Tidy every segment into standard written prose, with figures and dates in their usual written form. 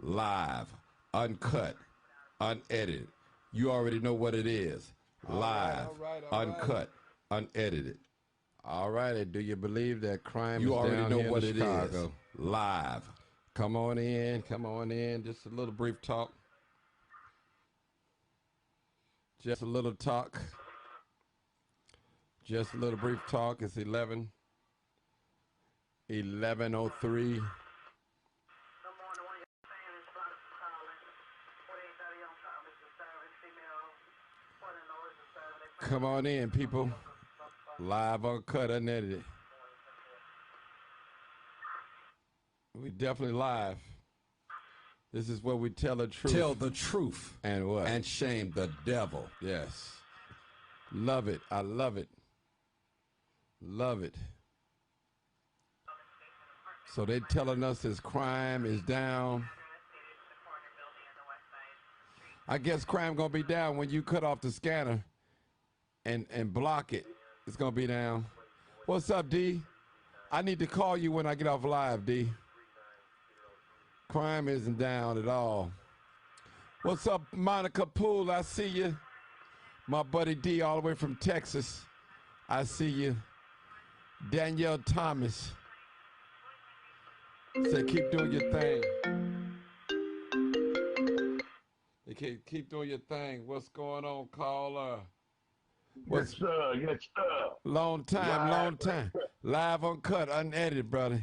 live, uncut, unedited. You already know what it is. Live, uncut, unedited. All righty. Do you believe that crime You is already down know here what in it is. Chicago? Live. Come on in. Come on in. Just a little brief talk. Just a little talk. Just a little brief talk. It's 11:03. Come on in, people. Live, uncut, unedited. We definitely live. This is where we tell the truth. Tell the truth. And what? And shame the devil. Yes. Love it. I love it. Love it. So they're telling us this crime is down. I guess crime gonna be down when you cut off the scanner and block it. It's gonna be down. What's up, D? I need to call you when I get off live, D. Crime isn't down at all. What's up, Monica Poole? I see you. My buddy D all the way from Texas. I see you. Danielle Thomas. Say, keep doing your thing. Okay, keep doing your thing. What's going on, caller? Yes, sir. Yes, sir. Long time, long time. Live, uncut, unedited, brother.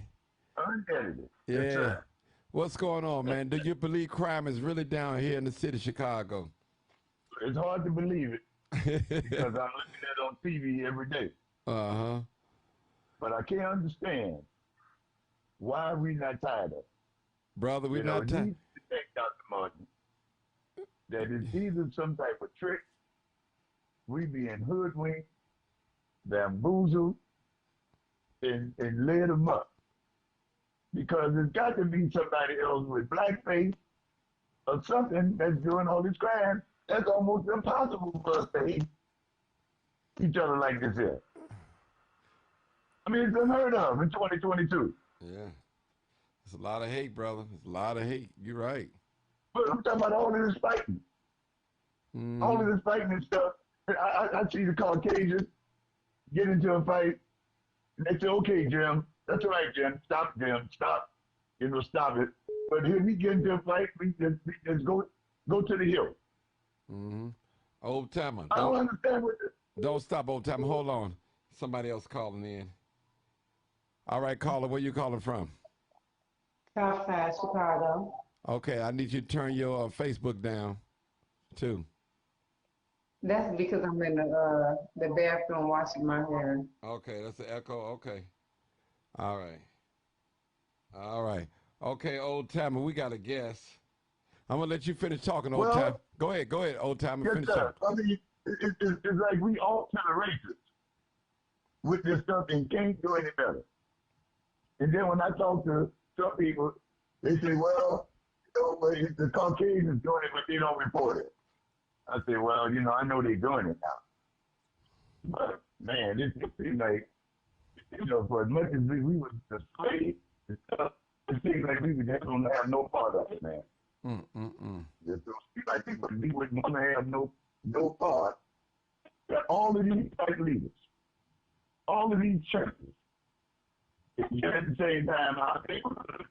Unedited. Yeah. Yes, sir. What's going on, man? Do you believe crime is really down here in the city of Chicago? It's hard to believe it because I'm looking at it on TV every day. Uh-huh. But I can't understand why we not tired of it. Brother, we're not tired. You think, Dr. Martin, that it's either some type of trick, we being hoodwinked, bamboozled, and led them up. Because there's got to be somebody else with blackface or something that's doing all this crime. That's almost impossible for us to hate each other like this here. I mean, it's unheard of in 2022. Yeah. There's a lot of hate, brother. There's a lot of hate. You're right. But I'm talking about all of this fighting. All of this fighting and stuff. I see the Caucasians get into a fight, and they say, okay, Jim, that's all right, Jim. Stop, Jim. Stop. Stop it. But here we get into a fight, we just go to the hill. Old timer. I don't understand what this. Don't stop, old timer. Hold on. Somebody else calling in. All right, caller, where you calling from? Southside Chicago. Okay, I need you to turn your Facebook down, too. That's because I'm in the bathroom washing my hair. Okay, that's the echo. Okay. All right. All right. Okay, old timer, we got a guess. I'm gonna let you finish talking, old timer. Go ahead, old timer. Yes, finish sir. talking. I mean, it's like we all kind of racist with this stuff and can't do any better. And then when I talk to some people, they say, well, the Caucasians doing it, but they don't report it. I say, well, I know they're doing it now. But, man, it seems like, for as much as we were the slaves and stuff, it seems like we just don't have no part of it, man. It seems like we wouldn't want to have no part. But all of these type leaders, all of these churches, at the same time, our neighborhoods,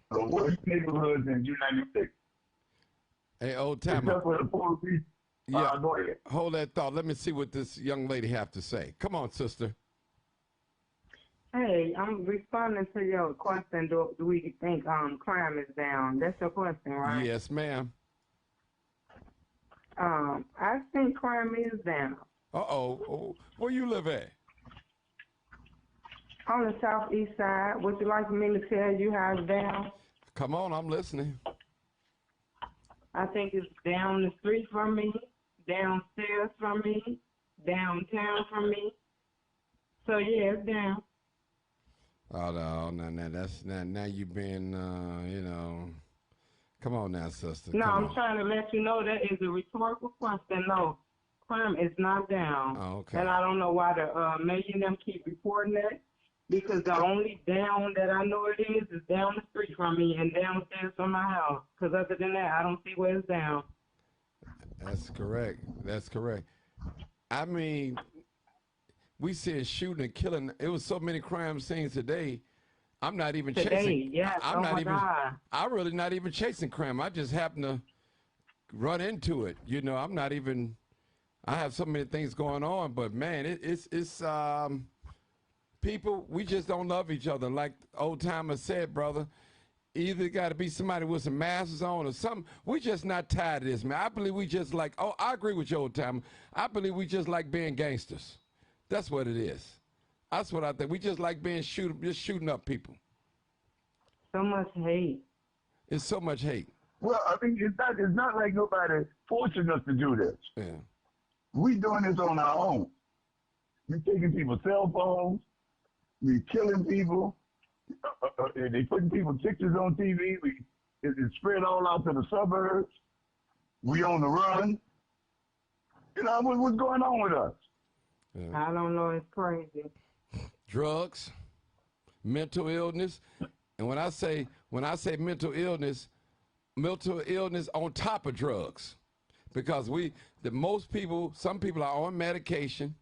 the worst neighborhoods in the United States. Hey, old timer. Except for the poor people. Yeah, go ahead. Hold that thought. Let me see what this young lady have to say. Come on, sister. Hey, I'm responding to your question. Do we think crime is down? That's your question, right? Yes, ma'am. I think crime is down. Uh-oh. Where you live at? On the southeast side. Would you like me to tell you how it's down? Come on, I'm listening. I think it's down the street from me, downstairs from me, downtown from me. So yeah, it's down. Oh no, that's now you've been, come on now, sister. No, I'm trying to let you know that is a rhetorical question. No, crime is not down. Oh, okay. And I don't know why the media them keep reporting that. Because the only down that I know it is down the street from me and downstairs from my house. Because other than that, I don't see where it's down. That's correct. That's correct. I mean, we see shooting and killing. It was so many crime scenes today. I'm not even chasing. Yes. I'm not my even. God. I'm really not even chasing crime. I just happen to run into it. You know, I'm not even. I have so many things going on, but man, it's people. We just don't love each other. Like old timer said, brother. Either got to be somebody with some masks on or something. We just not tired of this, man. I believe we just like. Oh, I agree with you, old timer. I believe we just like being gangsters. That's what it is. That's what I think. We just like being just shooting up people. So much hate. It's so much hate. Well, I mean, it's not like nobody forcing us to do this. Yeah. We doing this on our own. We taking people's cell phones. We killing people. They putting people's pictures on TV. It's spread all out to the suburbs. We on the run. You know, what's going on with us? Yeah. I don't know. It's crazy. Drugs, mental illness, and when I say mental illness on top of drugs, because some people are on medication,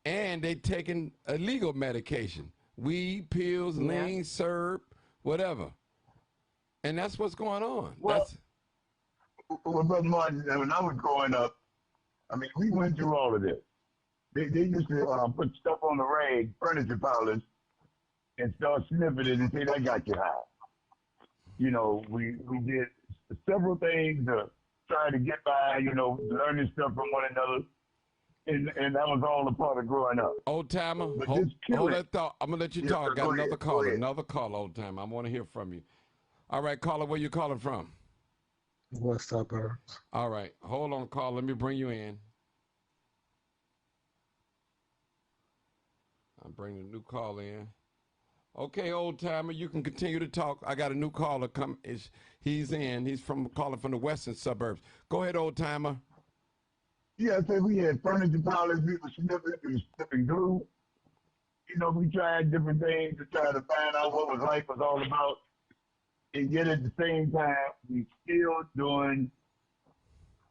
and they taking illegal medication, weed, pills, lean, syrup, whatever, and that's what's going on. Well, Brother Martin, when I was growing up, I mean, we went through all of this. They used to put stuff on the rag, furniture polish, and start sniffing it and say, that got you high. You know, we did several things to try to get by, you know, learning stuff from one another. And that was all a part of growing up. Old timer, hold that thought. I'm going to let you talk. I got another call, old timer. I want to hear from you. All right, caller, where you calling from? West suburbs. All right, hold on, caller. Let me bring you in. I'm bringing a new caller in. Okay, old timer, you can continue to talk. I got a new caller come. He's in. He's calling from the western suburbs. Go ahead, old timer. Yeah, I said we had furniture polish. We were sniffing glue. You know, we tried different things to try to find out what life was all about. And yet at the same time, we still doing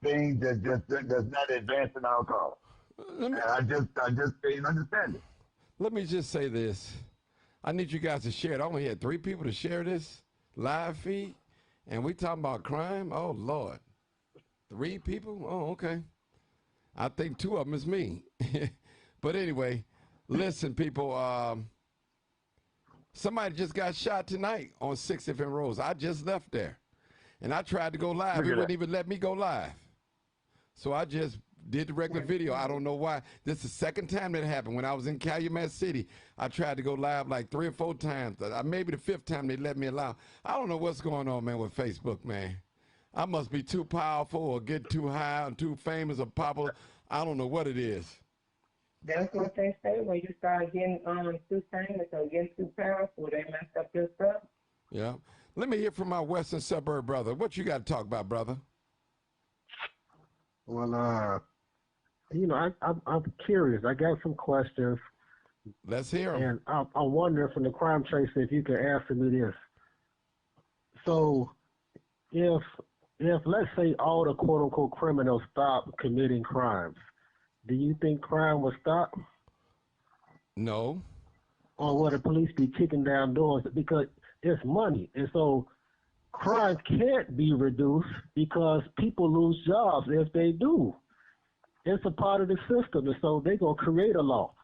things that's not advancing our cause. I just can't understand it. Let me just say this. I need you guys to share it. I only had 3 people to share this live feed, and we talking about crime? Oh, Lord. 3 people? Oh, okay. I think 2 of them is me. But anyway, listen, people. Somebody just got shot tonight on 6th and Rose. I just left there, and I tried to go live. He wouldn't even let me go live. So I just did the regular video. I don't know why. This is the second time that happened. When I was in Calumet City, I tried to go live like 3 or 4 times. Maybe the 5th time they let me allow. I don't know what's going on, man, with Facebook, man. I must be too powerful or get too high or too famous or popular. I don't know what it is. That's what they say. When you start getting too famous or getting too powerful, they mess up your stuff. Yeah. Let me hear from my western suburb brother. What you got to talk about, brother? Well, you know, I'm curious. I got some questions. Let's hear them. And I'm wondering from the crime tracer if you can answer me this. So, if let's say all the quote unquote criminals stop committing crimes, do you think crime will stop? No. Or will the police be kicking down doors because it's money, and so crimes can't be reduced because people lose jobs if they do. It's a part of the system, and so they're going to create a law.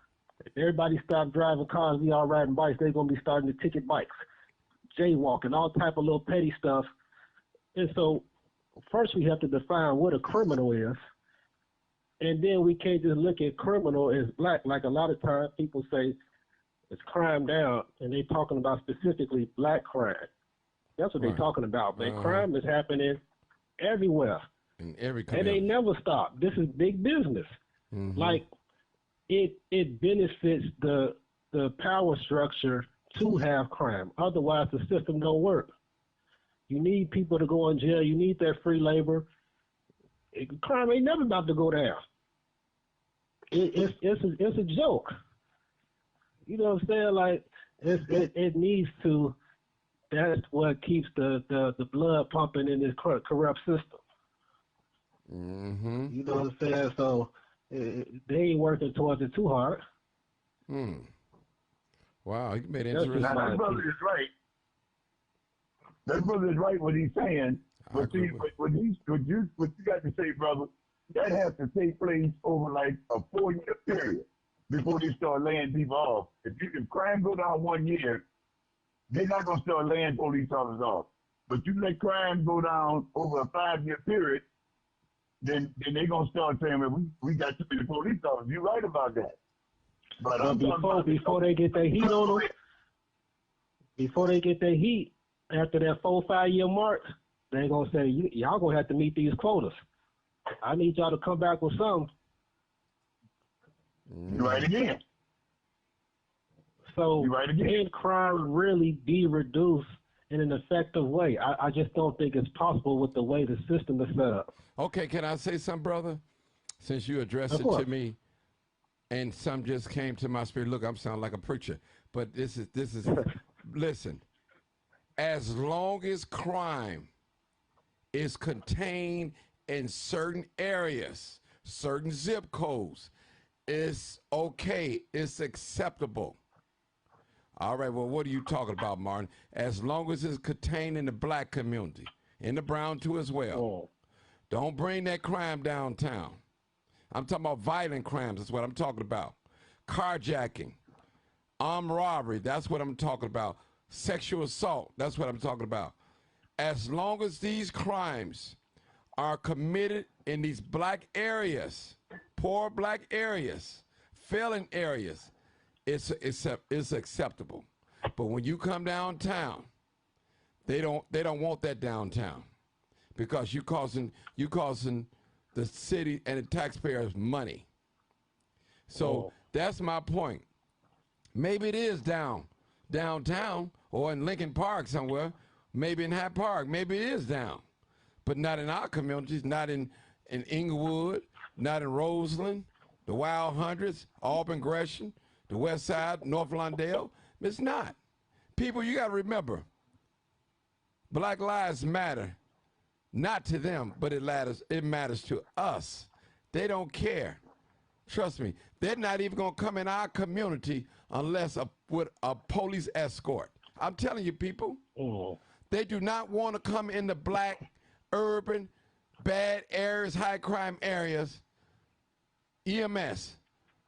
If everybody stop driving cars, we all riding bikes, they're going to be starting to ticket bikes, jaywalking, all type of little petty stuff. And so first we have to define what a criminal is, and then we can't just look at criminal as black. Like a lot of times people say it's crime down, and they're talking about specifically black crime. That's what they're talking about, man. Crime is happening everywhere. In every community. And they never stop. This is big business. Mm-hmm. Like, it benefits the power structure to have crime. Otherwise, the system don't work. You need people to go in jail. You need that free labor. Crime ain't never about to go down. It's a joke. You know what I'm saying? Like it needs to. That's what keeps the blood pumping in this corrupt system. Mm-hmm. You know what I'm saying? So they ain't working towards it too hard. Wow, you made it That's interesting. just Now, that brother is right. That brother is right what he's saying. I But agree see, with what you got to say, brother, that has to take place over like a 4-year period before they start laying people off. If crime go down 1 year, they're not gonna start laying police officers off. But you let crime go down over a 5-year period, then they're gonna start saying, well, we got too many police officers. You're right about that. But before they get their heat on them, before they get their heat, after that 4-5 year mark, they're gonna say, y'all gonna have to meet these quotas. I need y'all to come back with something. You're right again. So You're right again. can crime really be reduced in an effective way? I just don't think it's possible with the way the system is set up. Okay, can I say something, brother? Since you addressed Of it course. to me, and some just came to my spirit. Look, I'm sounding like a preacher, but this is listen. As long as crime is contained in certain areas, certain zip codes, it's okay. It's acceptable. All right, well, what are you talking about, Martin? As long as it's contained in the black community, in the brown too as well. Oh. Don't bring that crime downtown. I'm talking about violent crimes. That's what I'm talking about. Carjacking, armed robbery. That's what I'm talking about. Sexual assault. That's what I'm talking about. As long as these crimes are committed in these black areas, poor black areas, felon areas, it's acceptable. But when you come downtown, they don't want that downtown, because you causing the city and the taxpayers money. So that's my point. Maybe it is downtown or in Lincoln Park somewhere, maybe in Hyde Park, maybe it is down, but not in our communities, not in Inglewood, not in Roseland, the Wild Hundreds, Auburn, Gresham, the West Side, North Lawndale. It's not. People, you got to remember, Black Lives Matter, not to them, but it matters to us. They don't care. Trust me, they're not even going to come in our community unless with a police escort. I'm telling you, people, they do not want to come in the black, urban, bad areas, high crime areas, EMS,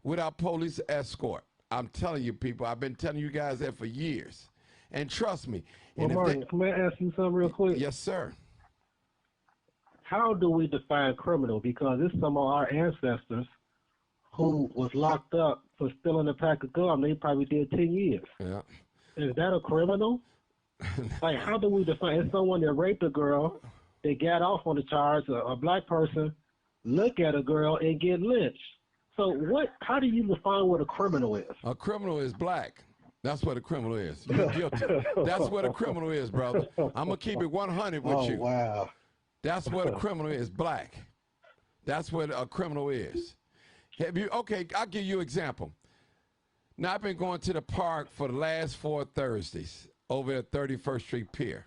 without police escort. I'm telling you, people, I've been telling you guys that for years. And trust me. Well, Martin, can I ask you something real quick? Yes, sir. How do we define criminal? Because it's some of our ancestors who was locked up for stealing a pack of gum. They probably did 10 years. Yeah. Is that a criminal? Like, how do we define? It's someone that raped a girl, they got off on the charge, a black person look at a girl and get lynched. So how do you define what a criminal is? A criminal is black. That's what a criminal is. You're guilty. That's what a criminal is, brother. I'm going to keep it 100 with you. Oh, wow. That's what a criminal is, black. That's what a criminal is. Okay, I'll give you an example. Now, I've been going to the park for the last 4 Thursdays over at 31st Street Pier.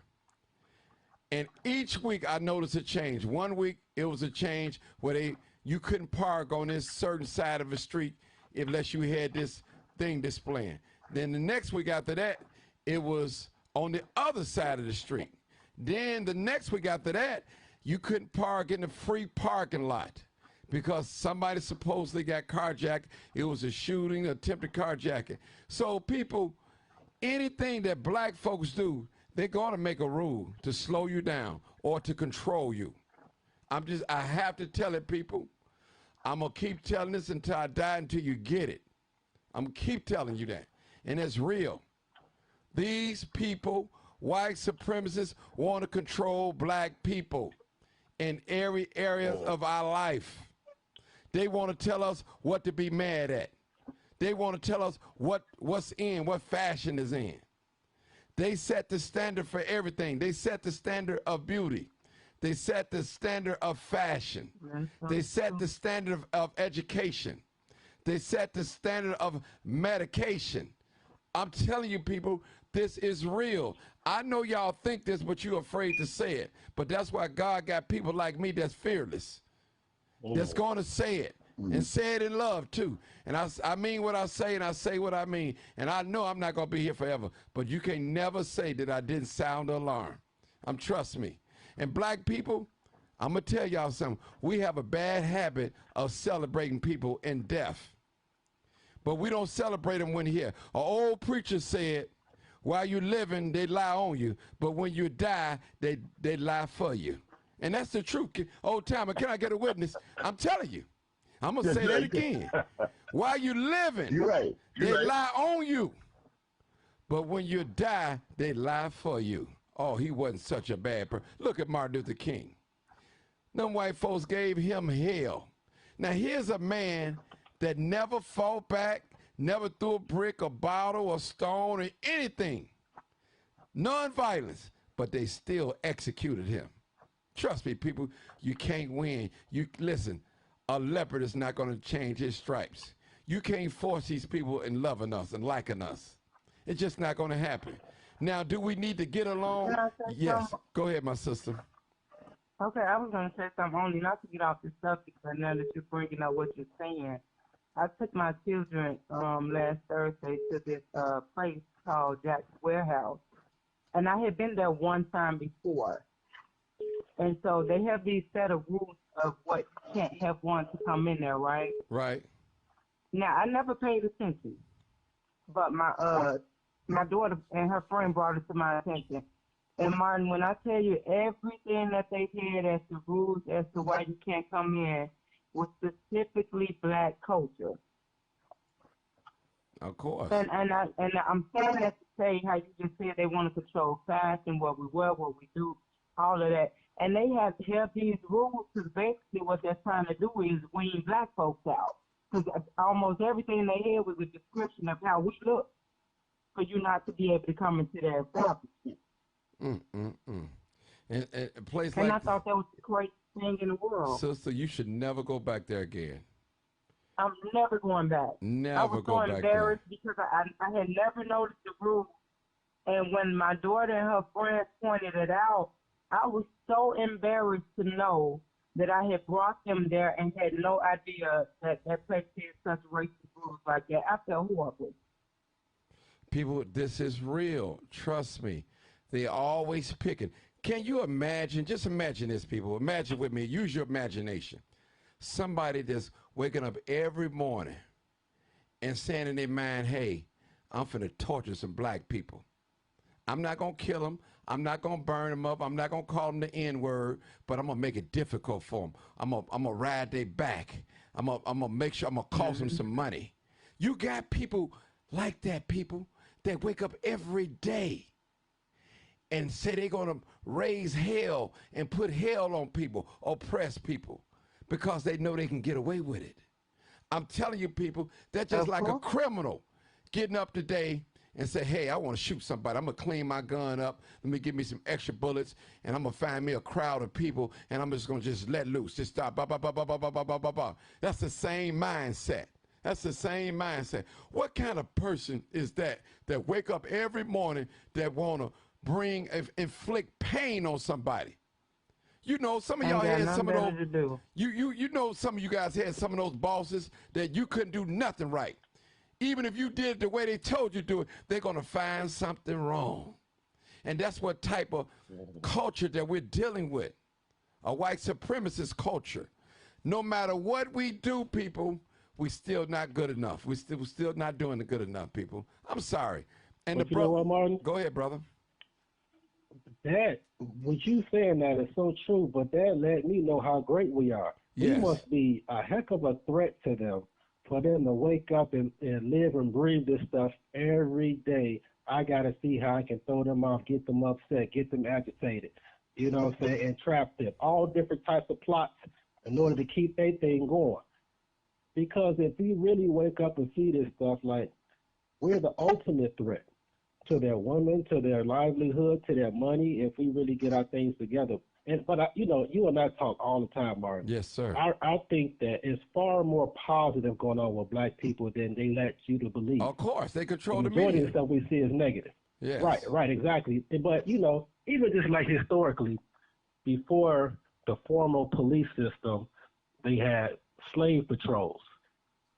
And each week I noticed a change. One week it was a change where you couldn't park on this certain side of the street unless you had this thing displaying. Then the next week after that, it was on the other side of the street. Then the next week after that, you couldn't park in the free parking lot because somebody supposedly got carjacked. It was a shooting, attempted carjacking. So people, anything that black folks do, they're going to make a rule to slow you down or to control you. I have to tell it, people. I'm going to keep telling this until I die, until you get it. I'm going to keep telling you that. And it's real. These people, white supremacists, want to control black people in every area of our life. They want to tell us what to be mad at. They want to tell us what's in, what fashion is in. They set the standard for everything. They set the standard of beauty. They set the standard of fashion. They set the standard of education. They set the standard of medication. I'm telling you, people, this is real. I know y'all think this, but you're afraid to say it. But that's why God got people like me that's fearless, that's going to say it, and say it in love, too. And I mean what I say, and I say what I mean. And I know I'm not going to be here forever, but you can never say that I didn't sound the alarm. Trust me. And black people, I'm going to tell y'all something. We have a bad habit of celebrating people in death. But we don't celebrate them when here. An old preacher said, while you're living, they lie on you. But when you die, they lie for you. And that's the truth. Old timer, can I get a witness? I'm telling you. I'm going to say that again. While you're living, they lie on you. But when you die, they lie for you. Oh, he wasn't such a bad person. Look at Martin Luther King. Them white folks gave him hell. Now, here's a man that never fought back, never threw a brick, a bottle, a stone, or anything. Non-violence, but they still executed him. Trust me, people, you can't win. Listen, a leopard is not going to change his stripes. You can't force these people in loving us and liking us. It's just not going to happen. Now, do we need to get along? Yes. Something? Go ahead, my sister. Okay, I was going to say something only not to get off the subject, but now that you're bringing up what you're saying. I took my children last Thursday to this place called Jack's Warehouse, and I had been there one time before. And so they have these set of rules of what you can't have one to come in there, right? Right. Now, I never paid attention, but my daughter and her friend brought it to my attention. And Martin, when I tell you everything that they had as the rules as to why you can't come in was specifically black culture. Of course. And I'm saying that to say how you just said they want to control fashion, what we wear, what we do, all of that. And they have these rules because basically what they're trying to do is wean black folks out. Because almost everything they had was a description of how we look for you not to be able to come into their establishment. And a place and like I thought that was the greatest thing in the world. Sister, you should never go back there again. I'm never going back. Never go back there. I was so embarrassed because I had never noticed the rules. And when my daughter and her friends pointed it out, I was so embarrassed to know that I had brought them there and had no idea that that place had such racist rules like that. I felt horrible. People, this is real. Trust me. They're always picking. Can you imagine? Just imagine this, people. Imagine with me. Use your imagination. Somebody that's waking up every morning and saying in their mind, hey, I'm finna torture some black people. I'm not going to kill them. I'm not going to burn them up. I'm not going to call them the N-word, but I'm going to make it difficult for them. I'm going to ride their back. I'm going to make sure I'm going to cost them some money. You got people like that, people, that wake up every day and say they're going to raise hell and put hell on people, oppress people, because they know they can get away with it. I'm telling you, people, they're just like a criminal getting up today and say, hey, I want to shoot somebody. I'm going to clean my gun up. Let me give me some extra bullets, and I'm going to find me a crowd of people, and I'm just going to just let loose. Just stop. Bah, bah, bah, bah, bah, bah, bah, bah, bah, bah. That's the same mindset. That's the same mindset. What kind of person is that wake up every morning that want to inflict pain on somebody? You know, some of y'all had some of those. You know, some of you guys had some of those bosses that you couldn't do nothing right. Even if you did it the way they told you to do it, they're going to find something wrong. And that's what type of culture that we're dealing with, a white supremacist culture. No matter what we do, people, we're still not good enough. We're still not doing it good enough, people. I'm sorry. And but you know what, Martin? Go ahead, brother. That, what you saying that is so true, but that let me know how great we are. Yes. We must be a heck of a threat to them for them to wake up and live and breathe this stuff every day. I got to see how I can throw them off, get them upset, get them agitated, you know what I'm saying, and trap them. All different types of plots in order to keep their thing going. Because if we really wake up and see this stuff, like, we're the ultimate threat to their women, to their livelihood, to their money, if we really get our things together. But you and I talk all the time, Martin. Yes, sir. I think that it's far more positive going on with black people than they let you to believe. Of course, they control The the majority media. of the stuff we see is negative. Yes. Right, exactly. But even just like historically, before the formal police system, they had slave patrols,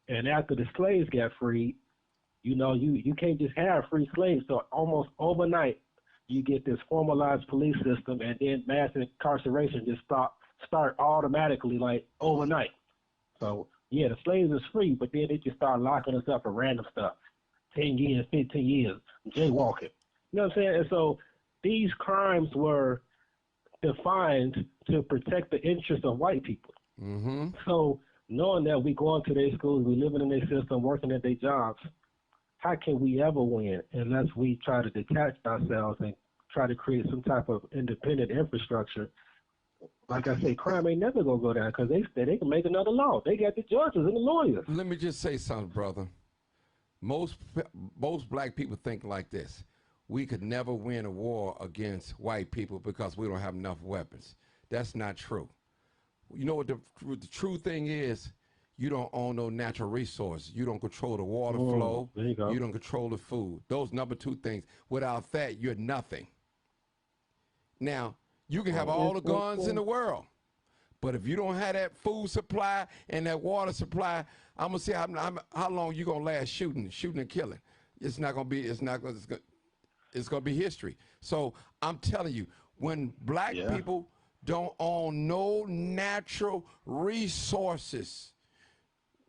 and after the slaves got freed, you can't just have free slaves. So almost overnight, you get this formalized police system, and then mass incarceration just start automatically like overnight. So yeah, the slaves is free, but then they just start locking us up for random stuff. 10 years, 15 years, jaywalking. You know what I'm saying? And so these crimes were defined to protect the interests of white people. Mm-hmm. So knowing that we go into their schools, we living in their system, working at their jobs, how can we ever win unless we try to detach ourselves and try to create some type of independent infrastructure? Like I say, crime ain't never gonna go down because they can make another law. They got the judges and the lawyers. Let me just say something, brother. Most black people think like this. We could never win a war against white people because we don't have enough weapons. That's not true. You know what the true thing is? You don't own no natural resources. You don't control the water flow. There you go. You don't control the food. Those number two things. Without that, you're nothing. Now, you can have all the guns in the world, but if you don't have that food supply and that water supply, I'm gonna see how long you gonna last shooting and killing. It's not gonna be. It's gonna be history. So I'm telling you, when black people don't own no natural resources,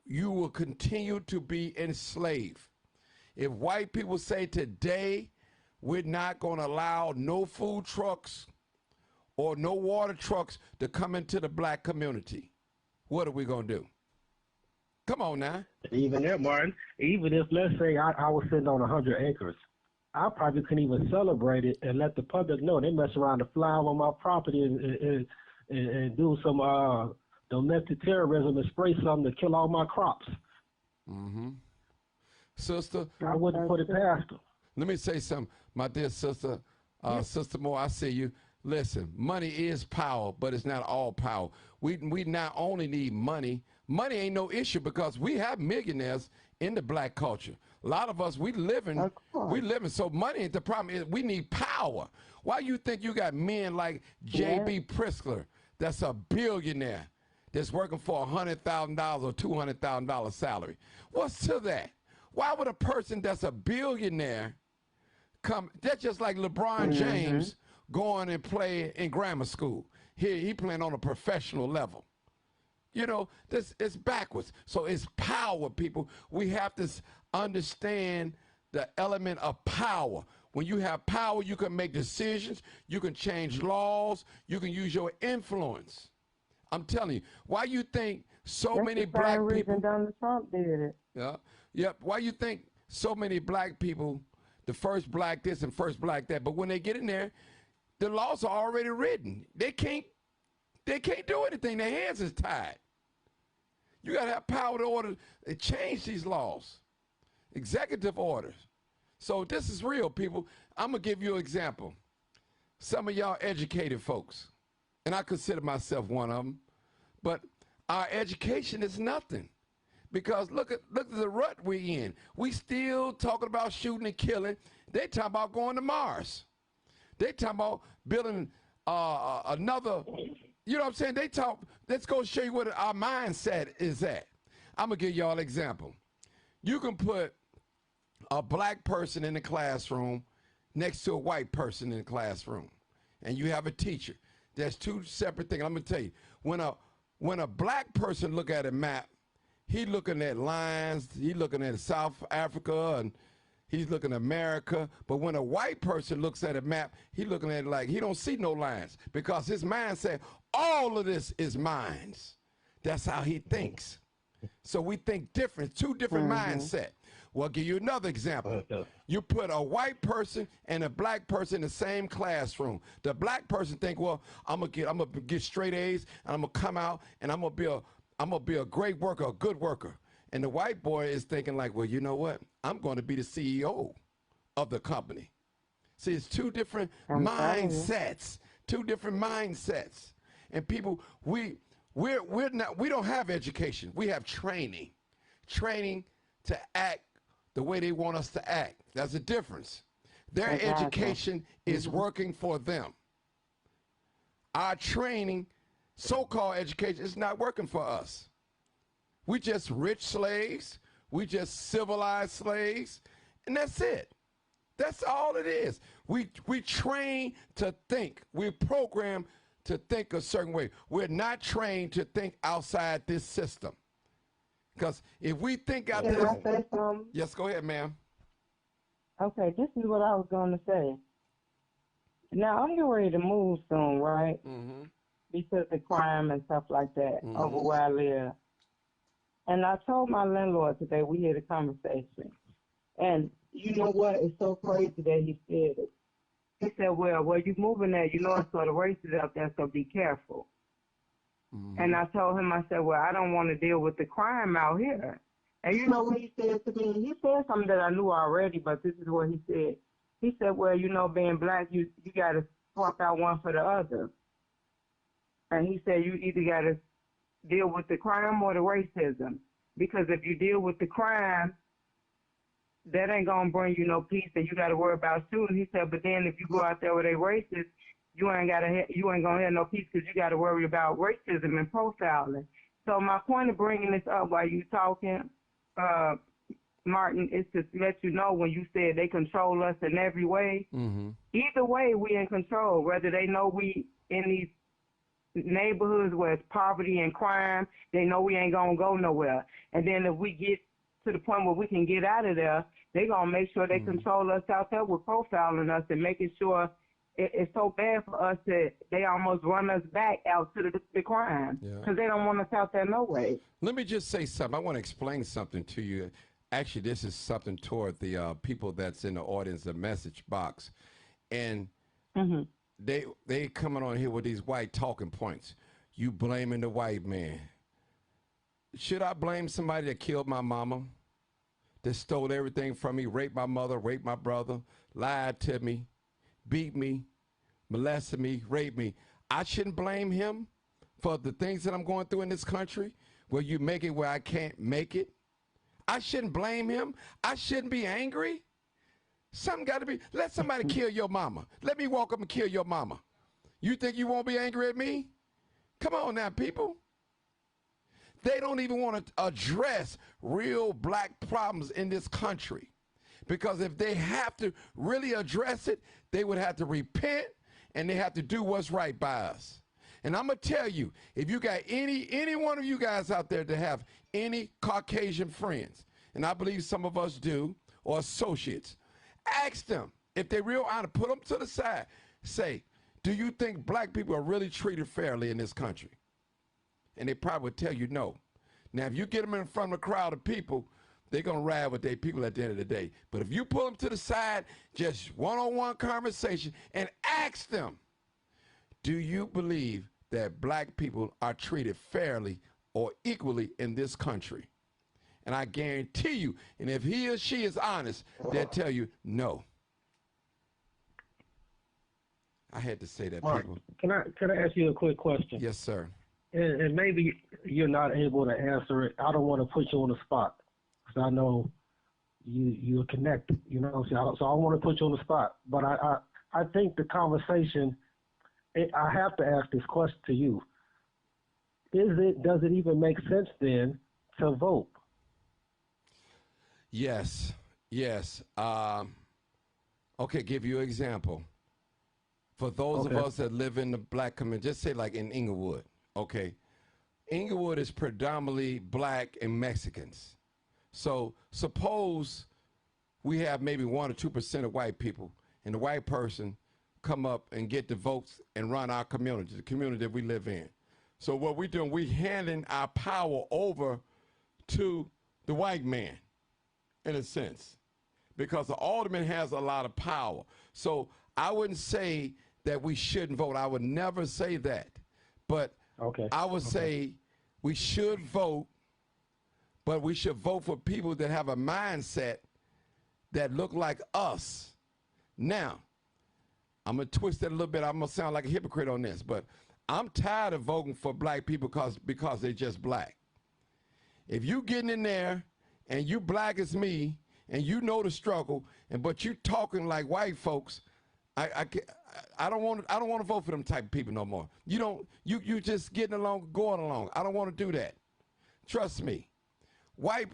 you will continue to be enslaved. If white people say today, we're not going to allow no food trucks or no water trucks to come into the black community, what are we going to do? Come on now. Even there, Martin, even if, let's say, I was sitting on 100 acres, I probably couldn't even celebrate it and let the public know. They mess around to fly on my property and do some domestic terrorism and spray something to kill all my crops. Mm-hmm. Sister, I wouldn't put it past them. let me say something, my dear sister. Sister Moore, I see you. Listen, money is power, but it's not all power. We not only need money. Money ain't no issue because we have millionaires in the black culture. A lot of us, we living. So money ain't the problem. We need power. Why you think you got men like J.B. Pritzker, that's a billionaire, that's working for $100,000 or $200,000 salary? What's to that? Why would a person that's a billionaire come? That's just like LeBron James going and play in grammar school. Here he playing on a professional level. You know, this it's backwards. So it's power, people. We have to understand the element of power. When you have power, you can make decisions, you can change laws, you can use your influence. I'm telling you, why you think so many black people? Donald Trump did it. Yep. Why you think so many black people, the first black this and first black that, but when they get in there, the laws are already written. They can't do anything. Their hands is tied. You got to have power to order to change these laws, executive orders. So this is real, people. I'm going to give you an example. Some of y'all educated folks, and I consider myself one of them, but our education is nothing because look at the rut we in. We still talking about shooting and killing. They talking about going to Mars. They talking about building another. You know what I'm saying? They talk, let's go show you what our mindset is at. I'm going to give y'all an example. You can put a black person in the classroom next to a white person in the classroom, and you have a teacher. There's two separate things. I'm going to tell you, when a black person look at a map, he looking at lines, he looking at South Africa, and he's looking at America. But when a white person looks at a map, he looking at it like he don't see no lines because his mind said, all of this is mine. That's how he thinks. So we think different, two different mindset. Well, I'll give you another example. You put a white person and a black person in the same classroom. The black person think, well, I'm gonna get straight A's, and I'm gonna come out and I'm gonna be a great worker, a good worker. And the white boy is thinking like, well, you know what? I'm going to be the CEO of the company. See, it's two different mindsets two different mindsets. And people, we don't have education. We have training to act the way they want us to act. That's a difference. Their education is working for them. Our training, so-called education, is not working for us. We just rich slaves. We just civilized slaves. And that's it. That's all it is. We train to think. We're programmed to think a certain way. We're not trained to think outside this system. Because if we think out Can I say something? Yes, go ahead, ma'am. Okay, this is what I was going to say. Now, I'm getting ready to move soon, right? Mm-hmm. Because of crime and stuff like that over where I live. And I told my landlord today, we had a conversation. And you know what? It's so crazy that he said it. He said, well, where you moving at, you know it's sort of racist out there, so be careful. Mm-hmm. And I told him, I said, well, I don't want to deal with the crime out here. And you know what he said to me? He said something that I knew already, but this is what he said. He said, well, you know, being black, you got to swap out one for the other. And he said, you either got to deal with the crime or the racism. Because if you deal with the crime, that ain't going to bring you no peace, and you got to worry about shooting. He said, but then if you go out there with a racist, you ain't going to have no peace because you got to worry about racism and profiling. So my point of bringing this up while you talking, Martin, is to let you know when you said they control us in every way. Mm-hmm. Either way, we in control, whether they know we in these neighborhoods where it's poverty and crime, they know we ain't going to go nowhere. And then if we get to the point where we can get out of there, they going to make sure they control us out there with profiling us and making sure it's so bad for us that they almost run us back out to the crime because they don't want us out there no way. Let me just say something. I want to explain something to you. Actually, this is something toward the people that's in the audience, the message box. And they coming on here with these white talking points. You blaming the white man. Should I blame somebody that killed my mama, that stole everything from me, raped my mother, raped my brother, lied to me, beat me, molested me, raped me? I shouldn't blame him for the things that I'm going through in this country, where you make it where I can't make it. I shouldn't blame him. I shouldn't be angry. Something got to be. Let somebody kill your mama. Let me walk up and kill your mama. You think you won't be angry at me? Come on now, people. They don't even want to address real black problems in this country. Because if they have to really address it, they would have to repent and they have to do what's right by us. And I'm going to tell you, if you got any one of you guys out there that have any Caucasian friends, and I believe some of us do, or associates, ask them if they real honest, put them to the side. Say, do you think black people are really treated fairly in this country? And they probably would tell you no. Now, if you get them in front of a crowd of people, they're going to ride with their people at the end of the day. But if you pull them to the side, just one-on-one conversation, and ask them, do you believe that black people are treated fairly or equally in this country? And I guarantee you, and if he or she is honest, they'll tell you no. I had to say that, Mark, people. Can I ask you a quick question? Yes, sir. And maybe you're not able to answer it. I don't want to put you on the spot because I know you're connected. You know, so I don't want to put you on the spot. But I think the conversation. I have to ask this question to you. Does it even make sense then to vote? Yes. Okay, give you an example. For those of us that live in the black community, just say like in Inglewood, okay? Inglewood is predominantly black and Mexicans. So suppose we have maybe 1 or 2% of white people, and the white person come up and get the votes and run our community, the community that we live in. So what we're doing, we're handing our power over to the white man, in a sense, because the alderman has a lot of power. So I wouldn't say that we shouldn't vote. I would never say that. But I would say we should vote, but we should vote for people that have a mindset that look like us. Now, I'm going to twist it a little bit. I'm going to sound like a hypocrite on this, but I'm tired of voting for black people because they're just black. If you getting in there and you black as me and you know the struggle, but you talking like white folks, I don't want to vote for them type of people no more. You just getting along, going along. I don't want to do that. Trust me. Why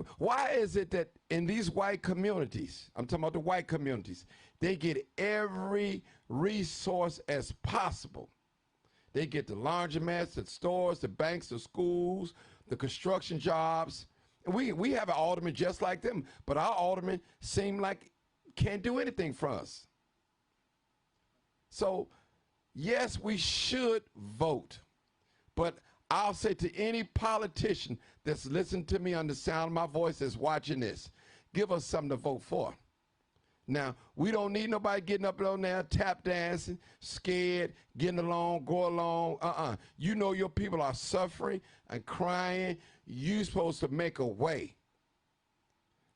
is it that in these white communities, I'm talking about the white communities, they get every resource as possible? They get the laundromats, the stores, the banks, the schools, the construction jobs. We have an alderman just like them, but our aldermen seem like can't do anything for us. So, yes, we should vote, but I'll say to any politician that's listening to me on the sound of my voice that's watching this, give us something to vote for. Now, we don't need nobody getting up on there, tap dancing, scared, getting along, go along. You know your people are suffering and crying. You're supposed to make a way.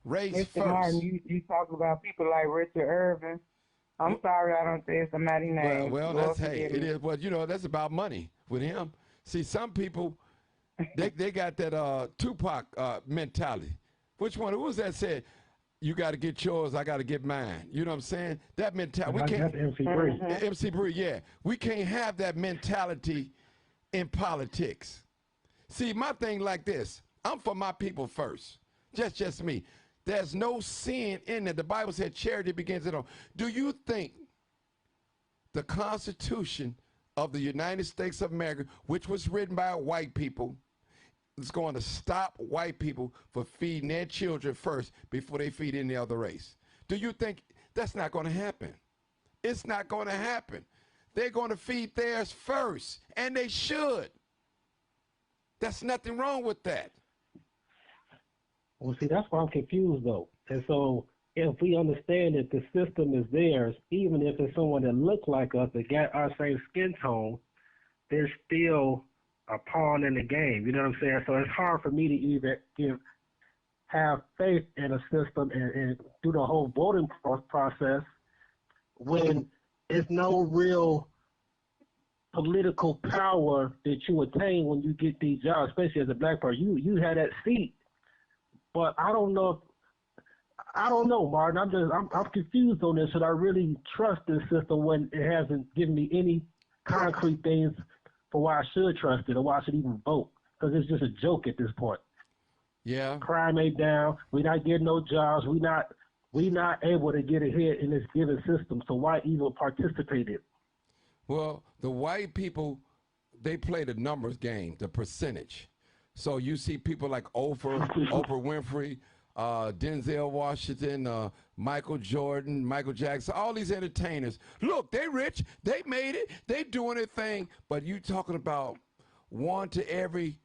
Raise Mr. first. Martin, you talk about people like Richard Irvin. I'm sorry I don't say somebody's name. Well, Lord that's, hey, forgive it me. is, but, you know, that's about money with him. See, some people, they got that Tupac mentality. Which one? Who was that said, you got to get yours, I got to get mine? You know what I'm saying? That mentality. We can't. That's MC Bree. MC Bree, yeah. We can't have that mentality in politics. See, my thing like this, I'm for my people first. Just me. There's no sin in it. The Bible said charity begins at home. Do you think the Constitution of the United States of America, which was written by white people, is going to stop white people from feeding their children first before they feed any other race? Do you think that's not going to happen? It's not going to happen. They're going to feed theirs first, and they should. There's nothing wrong with that. Well, see, that's why I'm confused, though. And so if we understand that the system is theirs, even if it's someone that looks like us, that got our same skin tone, they're still a pawn in the game. You know what I'm saying? So it's hard for me to even have faith in a system and do the whole voting process when there's no real political power that you attain when you get these jobs, especially as a black person. You had that seat. But I don't know, Martin. I'm confused on this. Should I really trust this system when it hasn't given me any concrete things for why I should trust it or why I should even vote? Because it's just a joke at this point. Yeah. Crime ain't down. We're not getting no jobs. We're not able to get ahead in this given system. So why even participate in it? Well, the white people, they play the numbers game, the percentage. So you see people like Oprah Winfrey, Denzel Washington, Michael Jordan, Michael Jackson, all these entertainers. Look, they rich, they made it, they doing their thing. But you talking about one to every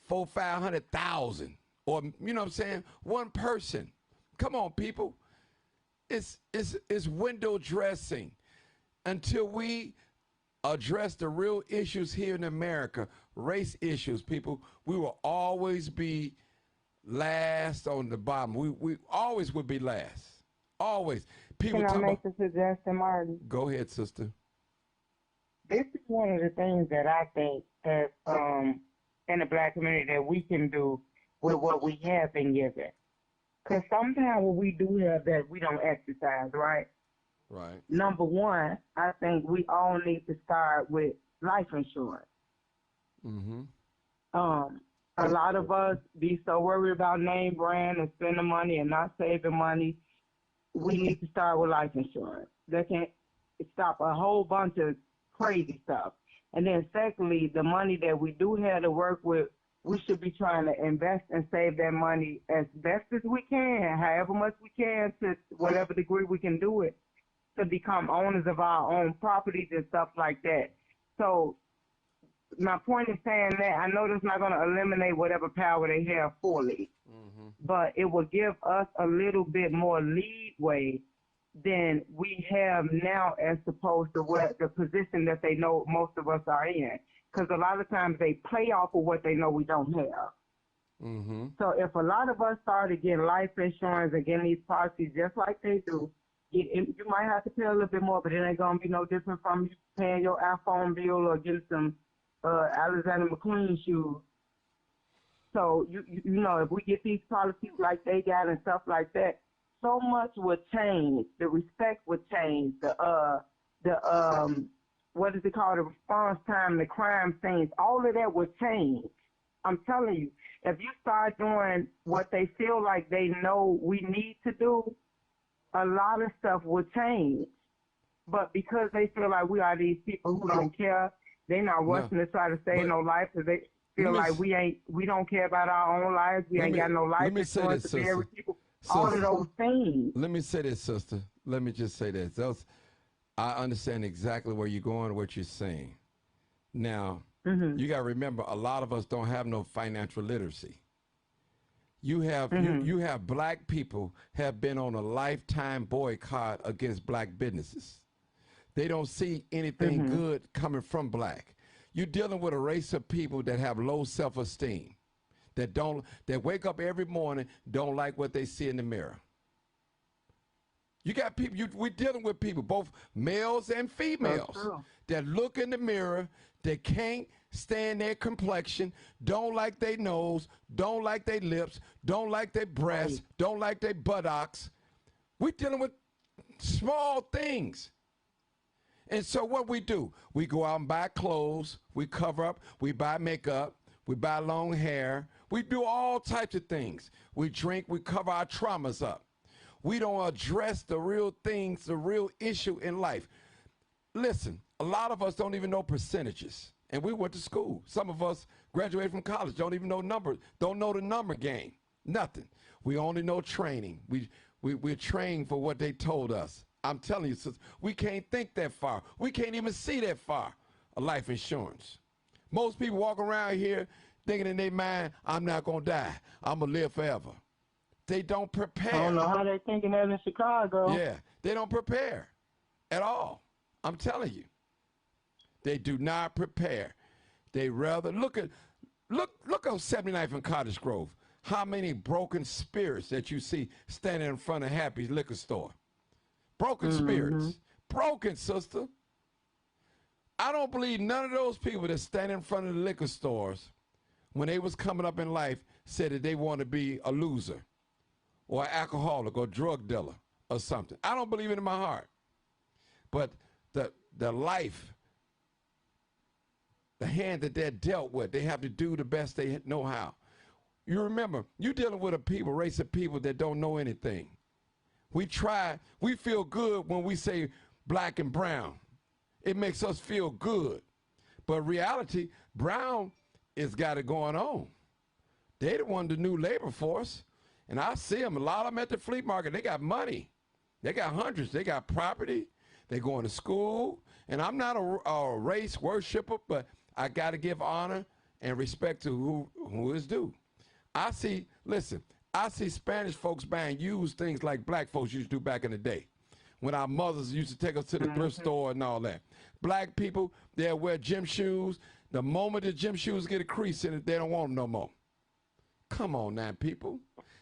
500,000, or you know what I'm saying? One person. Come on, people. It's window dressing until we address the real issues here in America, race issues, people. We will always be last on the bottom. We always would be last. Always. People Can I talk make about, a suggestion, Martin? go ahead, sister. This is one of the things that I think that in the black community that we can do with what we have been given. Because sometimes when we do have that, we don't exercise, right? Right. Number one, I think we all need to start with life insurance. Mm-hmm. A lot of us be so worried about name brand and spending money and not saving money. We need to start with life insurance. That can stop a whole bunch of crazy stuff. And then secondly, the money that we do have to work with, we should be trying to invest and save that money as best as we can, however much we can, to whatever degree we can do it, to become owners of our own properties and stuff like that. So my point is saying that I know that's not going to eliminate whatever power they have fully, but it will give us a little bit more leeway than we have now as opposed to what the position that they know most of us are in. Because a lot of times they play off of what they know we don't have. Mm-hmm. So if a lot of us started getting life insurance and getting these policies just like they do, you might have to pay a little bit more, but it ain't gonna be no different from you paying your iPhone bill or getting some Alexander McQueen shoes. So you know, if we get these policies like they got and stuff like that, so much would change. The respect would change. The what is it called? The response time, the crime scenes, all of that would change. I'm telling you, if you start doing what they feel like they know we need to do, a lot of stuff will change. But because they feel like we are these people who don't care, they're not rushing to try to save no life because they feel like we don't care about our own lives. We ain't got no life insurance to bury people. All of those things. Let me say this, sister. Let me just say this. I understand exactly where you're going, what you're saying. Now, you got to remember, a lot of us don't have no financial literacy. You have you have black people have been on a lifetime boycott against black businesses. They don't see anything good coming from black. You're dealing with a race of people that have low self-esteem, that wake up every morning, don't like what they see in the mirror. You got people, we're dealing with people, both males and females, that look in the mirror, they can't stand their complexion, don't like their nose, don't like their lips, don't like their breasts, don't like their buttocks. We're dealing with small things. And so what we do, we go out and buy clothes, we cover up, we buy makeup, we buy long hair, we do all types of things. We drink, we cover our traumas up. We don't address the real things, the real issue in life. Listen, a lot of us don't even know percentages. And we went to school. Some of us graduated from college, don't even know numbers, don't know the number game, nothing. We only know training. We're trained for what they told us. I'm telling you, sis, we can't think that far. We can't even see that far of life insurance. Most people walk around here thinking in their mind, I'm not going to die. I'm going to live forever. They don't prepare. I don't know how they thinking that in Chicago. Yeah, they don't prepare at all. I'm telling you. They do not prepare. They rather look on 79th and Cottage Grove. How many broken spirits that you see standing in front of Happy's liquor store? Broken spirits. Broken, sister. I don't believe none of those people that stand in front of the liquor stores when they was coming up in life said that they want to be a loser or an alcoholic or drug dealer or something. I don't believe it in my heart. But the life, the hand that they're dealt with, they have to do the best they know how. You remember, you're dealing with a race of people that don't know anything. We feel good when we say black and brown. It makes us feel good. But reality, brown has got it going on. They the one, the new labor force. And I see them, a lot of them at the flea market, they got money. They got hundreds, they got property, they going to school. And I'm not a race worshiper, but I got to give honor and respect to who is due. I see Spanish folks buying used things like black folks used to do back in the day, when our mothers used to take us to the thrift store and all that. Black people, they'll wear gym shoes. The moment the gym shoes get a crease in it, they don't want them no more. Come on now, people.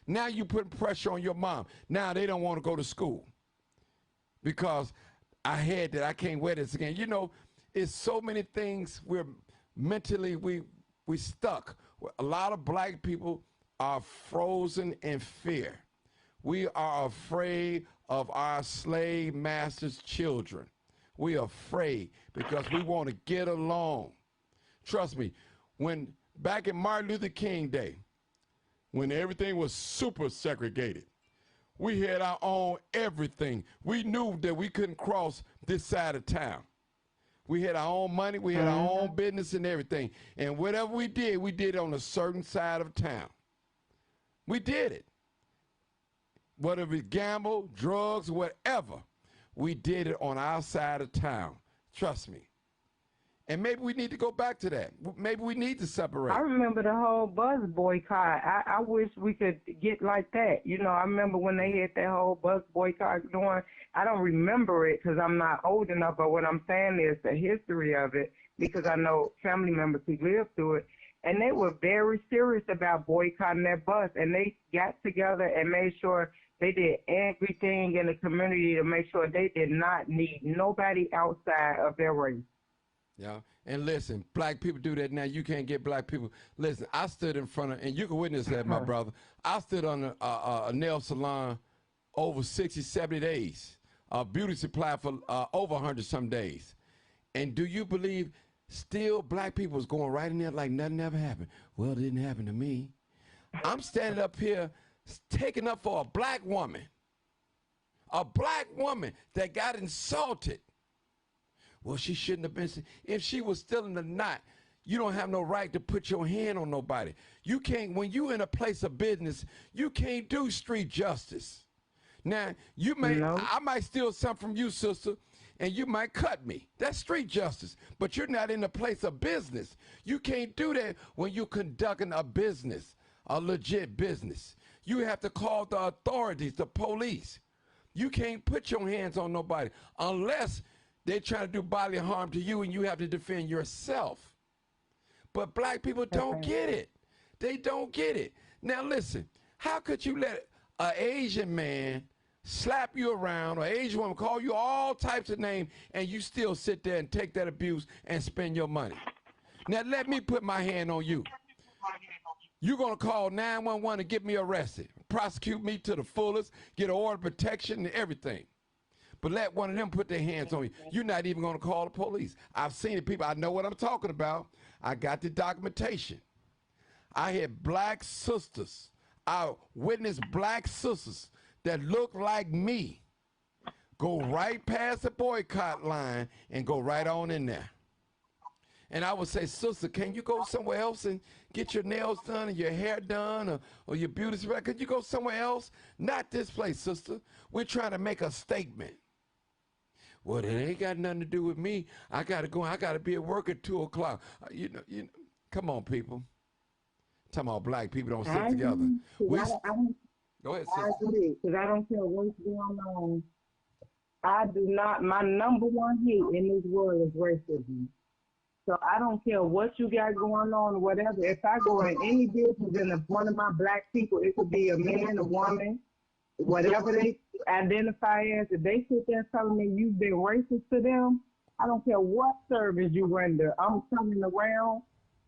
Now you putting pressure on your mom. Now they don't want to go to school because I can't wear this again. You know, it's so many things we're mentally, we stuck. A lot of black people are frozen in fear. We are afraid of our slave masters' children. We are afraid because we want to get along. Trust me, when back in Martin Luther King Day, when everything was super segregated, we had our own everything. We knew that we couldn't cross this side of town. We had our own money, we had our own business and everything. And whatever we did it on a certain side of town. We did it. Whether it was gamble, drugs, whatever, we did it on our side of town. Trust me. And maybe we need to go back to that. Maybe we need to separate. I remember the whole bus boycott. I wish we could get like that. You know, I remember when they had that whole bus boycott going. I don't remember it because I'm not old enough, but what I'm saying is the history of it, because I know family members who lived through it. and they were very serious about boycotting that bus, and they got together and made sure they did everything in the community to make sure they did not need nobody outside of their race. Yeah, and listen, black people do that now. You can't get black people. Listen, I stood in front of, and you can witness that, my brother. I stood on a nail salon over 60, 70 days, a beauty supply for over 100 some days. And do you believe still black people was going right in there like nothing ever happened? Well, it didn't happen to me. I'm standing up here taking up for a black woman that got insulted. Well, she shouldn't have been. If she was still in the knot, you don't have no right to put your hand on nobody. You can't, when you in a place of business, you can't do street justice. Now, you may, I might steal something from you, sister, and you might cut me. That's street justice. But you're not in a place of business. You can't do that when you're conducting a business, a legit business. You have to call the authorities, the police. You can't put your hands on nobody unless they're trying to do bodily harm to you and you have to defend yourself. But black people don't get it. They don't get it. Now listen, how could you let an Asian man slap you around, or Asian woman call you all types of names, and you still sit there and take that abuse and spend your money? Now let me put my hand on you. You're going to call 911 and get me arrested, prosecute me to the fullest, get an order of protection and everything. But let one of them put their hands on you. You're not even going to call the police. I've seen it, people. I know what I'm talking about. I got the documentation. I had black sisters. I witnessed black sisters that look like me go right past the boycott line and go right on in there. And I would say, sister, can you go somewhere else and get your nails done and your hair done or your beauty supply? Could you go somewhere else? Not this place, sister. We're trying to make a statement. Well, it ain't got nothing to do with me. I got to go. I got to be at work at 2 o'clock. You know, come on, people. Talking about black people don't sit together. Go ahead, sister. I agree, because I don't care what's going on. I do not, my number one hate in this world is racism. So I don't care what you got going on or whatever. If I go in any business and one of my black people, it could be a man, a woman, whatever they identify as, if they sit there telling me you've been racist to them, I don't care what service you render. I'm coming around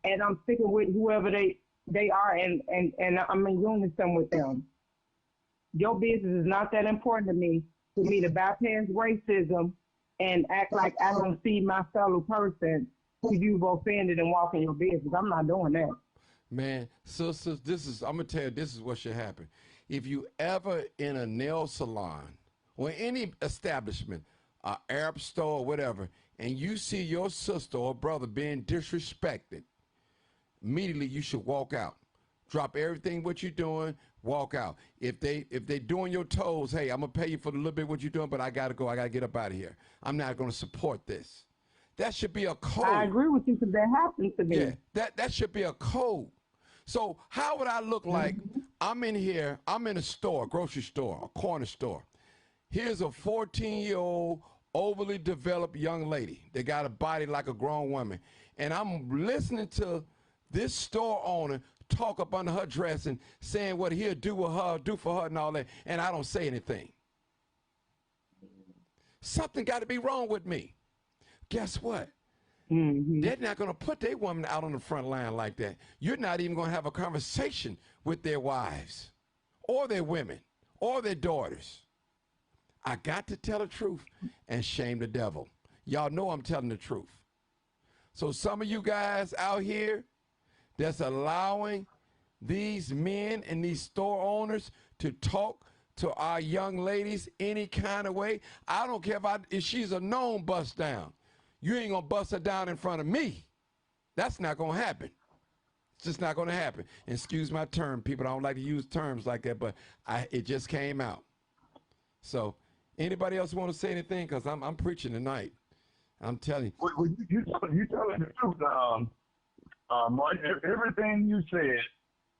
and I'm sticking with whoever they are and I'm in unison with them. Your business is not that important to me to bypass racism and act like I don't see my fellow person who you've offended and walk in your business. I'm not doing that. Man, sisters, I'm going to tell you, this is what should happen. If you ever in a nail salon or any establishment, an Arab store or whatever, and you see your sister or brother being disrespected, immediately you should walk out. Drop everything what you're doing, walk out. If they doing your toes, hey, I'm gonna pay you for the little bit what you're doing, but I gotta go. I gotta get up out of here. I'm not gonna support this. That should be a code. I agree with you because that happens to me. Yeah, that should be a code. So how would I look like? I'm in here. I'm in a store, grocery store, a corner store. Here's a 14-year-old overly developed young lady. They got a body like a grown woman, and I'm listening to this store owner talk up under her dress and saying what he'll do with her, do for her and all that, and I don't say anything. Something got to be wrong with me. Guess what? They're not going to put their woman out on the front line like that. You're not even going to have a conversation with their wives or their women or their daughters. I got to tell the truth and shame the devil. Y'all know I'm telling the truth. So some of you guys out here that's allowing these men and these store owners to talk to our young ladies any kind of way, I don't care if she's a known bust down. You ain't gonna bust her down in front of me. That's not gonna happen. It's just not gonna happen. And excuse my term, people. I don't like to use terms like that, but it just came out. So, anybody else want to say anything? Because I'm preaching tonight. I'm telling you. Well, you telling the truth, Martin. Everything you said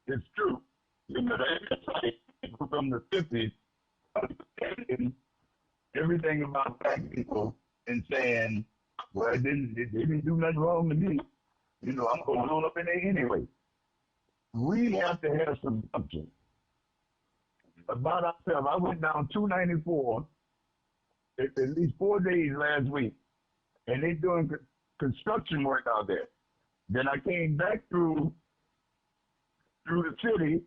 is true. You know, that's like from the 50s, everything about black people and saying, well, they didn't do nothing wrong to me. I'm going on up in there anyway. We have to have some substance about ourselves. I went down 294 at least 4 days last week, and they doing construction work out there. Then I came back through the city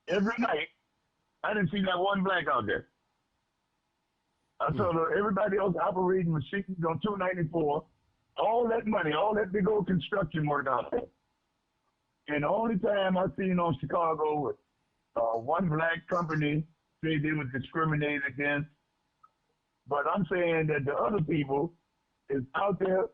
every night. I didn't see that one black out there. I saw everybody else operating machines on 294. All that money, all that big old construction work out there. And the only time I seen on Chicago, one black company say they were discriminated against. But I'm saying that the other people is out there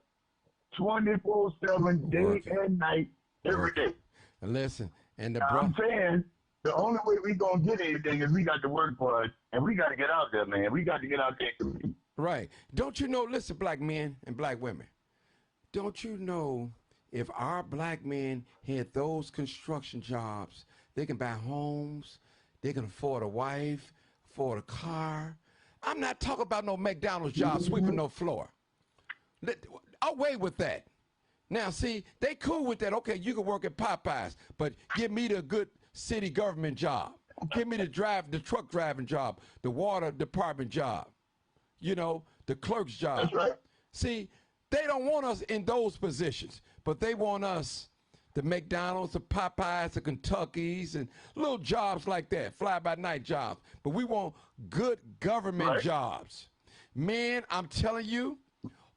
24/7, day and night, every day. And listen, and I'm saying the only way we gonna get anything is we got to work for it, and we got to get out there, man. We got to get out there. Right. Don't you know, listen, black men and black women, don't you know if our black men had those construction jobs, they can buy homes, they can afford a wife, afford a car. I'm not talking about no McDonald's job sweeping no floor. Away with that. Now, see, they cool with that. Okay, you can work at Popeyes, but give me the good city government job. Give me the truck driving job, the water department job, the clerk's job. That's right. See, they don't want us in those positions, but they want us, the McDonald's, the Popeyes, the Kentuckys, and little jobs like that, fly-by-night jobs. But we want good government jobs. Man, I'm telling you,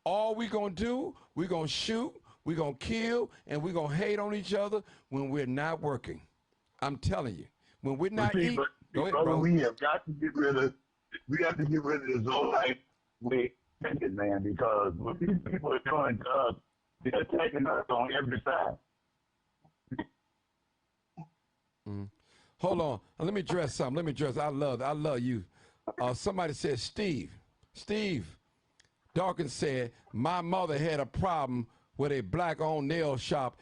all we going to do, we're going to shoot, we're going to kill, and we're going to hate on each other when we're not working. I'm telling you. When we're not eating. Go ahead, bro. We have got to get rid of this whole life way thinking, man, because what these people are doing to us, they're attacking us on every side. Hold on. Let me address something. I love you. Somebody said, Steve Dawkins said, my mother had a problem with a black-owned nail shop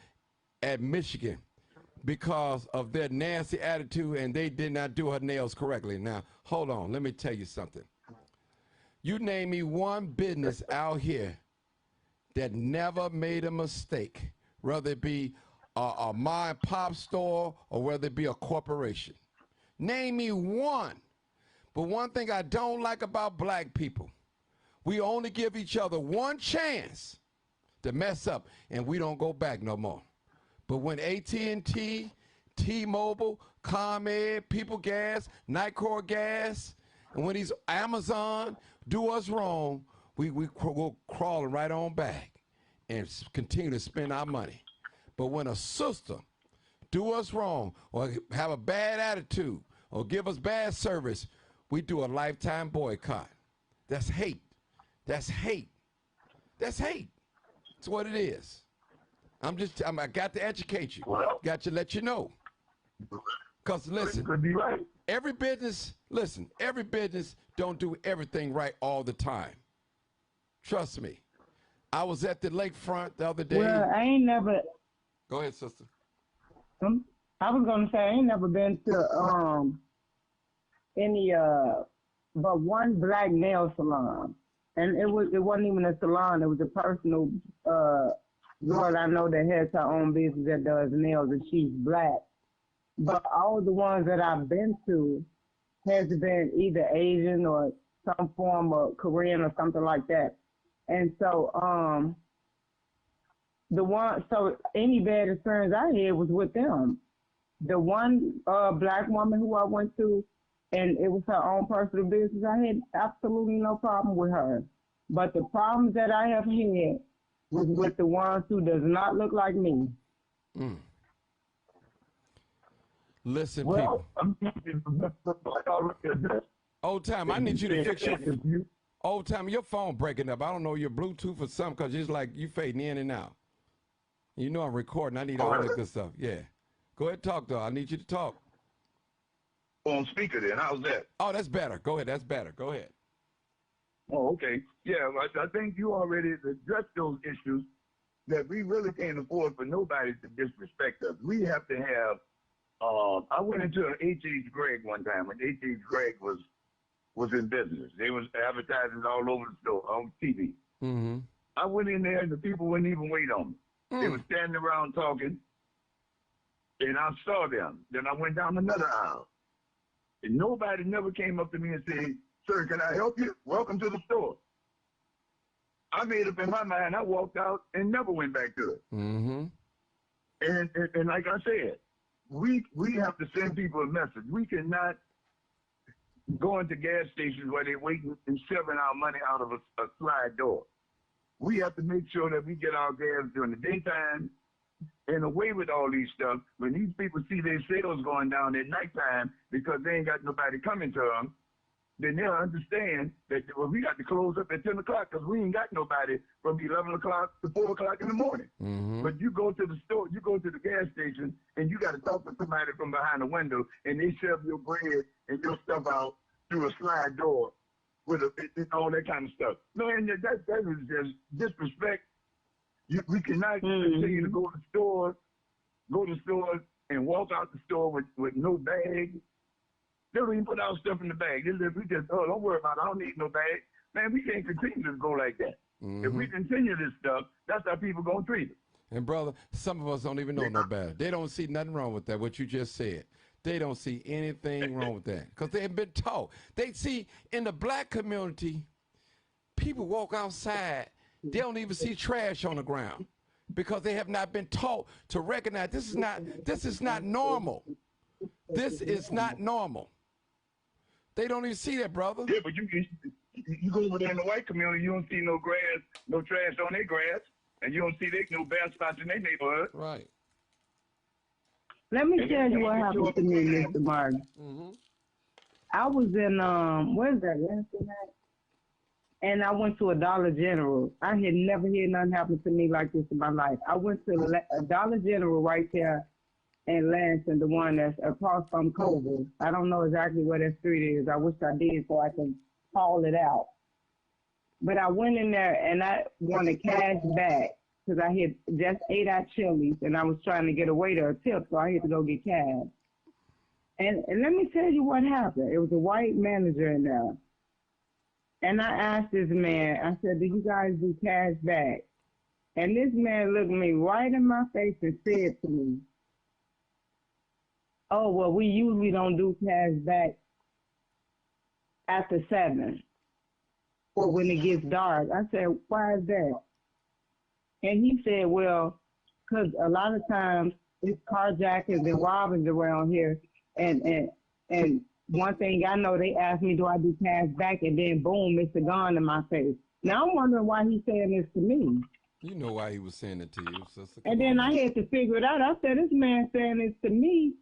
at Michigan because of their nasty attitude and they did not do her nails correctly. Now, hold on. Let me tell you something. You name me one business out here that never made a mistake, whether it be a mom and pop store or whether it be a corporation. Name me one. But one thing I don't like about black people, we only give each other one chance to mess up and we don't go back no more. But when AT&T, T-Mobile, ComEd, People Gas, Nicor Gas, and when these Amazon do us wrong, we'll crawling right on back and continue to spend our money. But when a sister do us wrong or have a bad attitude or give us bad service, we do a lifetime boycott. That's hate. That's hate. That's hate. That's what it is. I got to educate you. Got to let you know. Because listen, every business don't do everything right all the time. Trust me. I was at the lakefront the other day. Well, I ain't never. Go ahead, sister. I was gonna say I ain't never been to any but one black nail salon, and it wasn't even a salon. It was a personal girl I know that has her own business that does nails, and she's black. But all the ones that I've been to has been either Asian or some form of Korean or something like that. And so any bad experience I had was with them. The one black woman who I went to, and it was her own personal business, I had absolutely no problem with her. But the problems that I have had was with the ones who does not look like me. Listen, people. Old time, I need you to fix your old time. Your phone breaking up. I don't know your Bluetooth or something because it's like you fading in and out. You know I'm recording. I need all that good stuff. Yeah. Go ahead, talk though. I need you to talk. On speaker then. How's that? Oh, that's better. Go ahead. That's better. Go ahead. Oh, okay. Yeah, I think you already addressed those issues that we really can't afford for nobody to disrespect us. We have to have. I went into an H.H. Gregg one time when H.H. Gregg was in business. They was advertising all over the store on TV. Mm-hmm. I went in there and the people wouldn't even wait on me. They were standing around talking, and I saw them. Then I went down another aisle, and nobody never came up to me and said, "Sir, can I help you? Welcome to the store." I made up in my mind. I walked out and never went back to it. Mm-hmm. And like I said, we have to send people a message. We cannot go into gas stations where they're waiting and shoving our money out of a slide door. We have to make sure that we get our gas during the daytime and away with all these stuff. When these people see their sales going down at nighttime because they ain't got nobody coming to them, then they'll understand that, well, we got to close up at 10 o'clock because we ain't got nobody from 11 o'clock to 4 o'clock in the morning. Mm-hmm. But you go to the store, you go to the gas station, and you got to talk to somebody from behind the window, and they shove your bread and your stuff out through a slide door with all that kind of stuff. No, and that is just disrespect. We cannot continue to go to stores and walk out the store with no bag. They don't even put our stuff in the bag. We just, don't worry about it. I don't need no bag. Man, we can't continue to go like that. Mm-hmm. If we continue this stuff, that's how people going to treat us. And, brother, some of us don't even know no better. They don't see nothing wrong with that, what you just said. They don't see anything wrong with that because they have been taught. They see in the black community, people walk outside, they don't even see trash on the ground because they have not been taught to recognize this is not normal. This is not normal. They don't even see that, brother. Yeah, but you go over there in the white community, you don't see no grass, no trash on their grass, and you don't see no bad spots in their neighborhood. Right. Let me tell you what happened to me, Mr. Martin. Mm-hmm. I was in, where's that, Lansing at? And I went to a Dollar General. I had never had nothing happen to me like this in my life. I went to a Dollar General right there in Lansing, the one that's across from Culver. I don't know exactly where that street is. I wish I did so I can call it out. But I went in there and I wanted cash back because I had just ate at Chili's and I was trying to get a waiter a tip, so I had to go get cash. And let me tell you what happened. It was a white manager in there. And I asked this man, I said, "Do you guys do cash back?" And this man looked me right in my face and said to me, "Oh, well, we usually don't do cash back after 7 or when it gets dark." I said, "Why is that?" And he said, "Well, because a lot of times it's carjackings and robbings around here. And one thing I know, they asked me, do I do cash back? And then boom, it's a gun in my face." Now I'm wondering why he's saying this to me. You know why he was saying it to you, sister. And then I had to figure it out. I said, this man saying this to me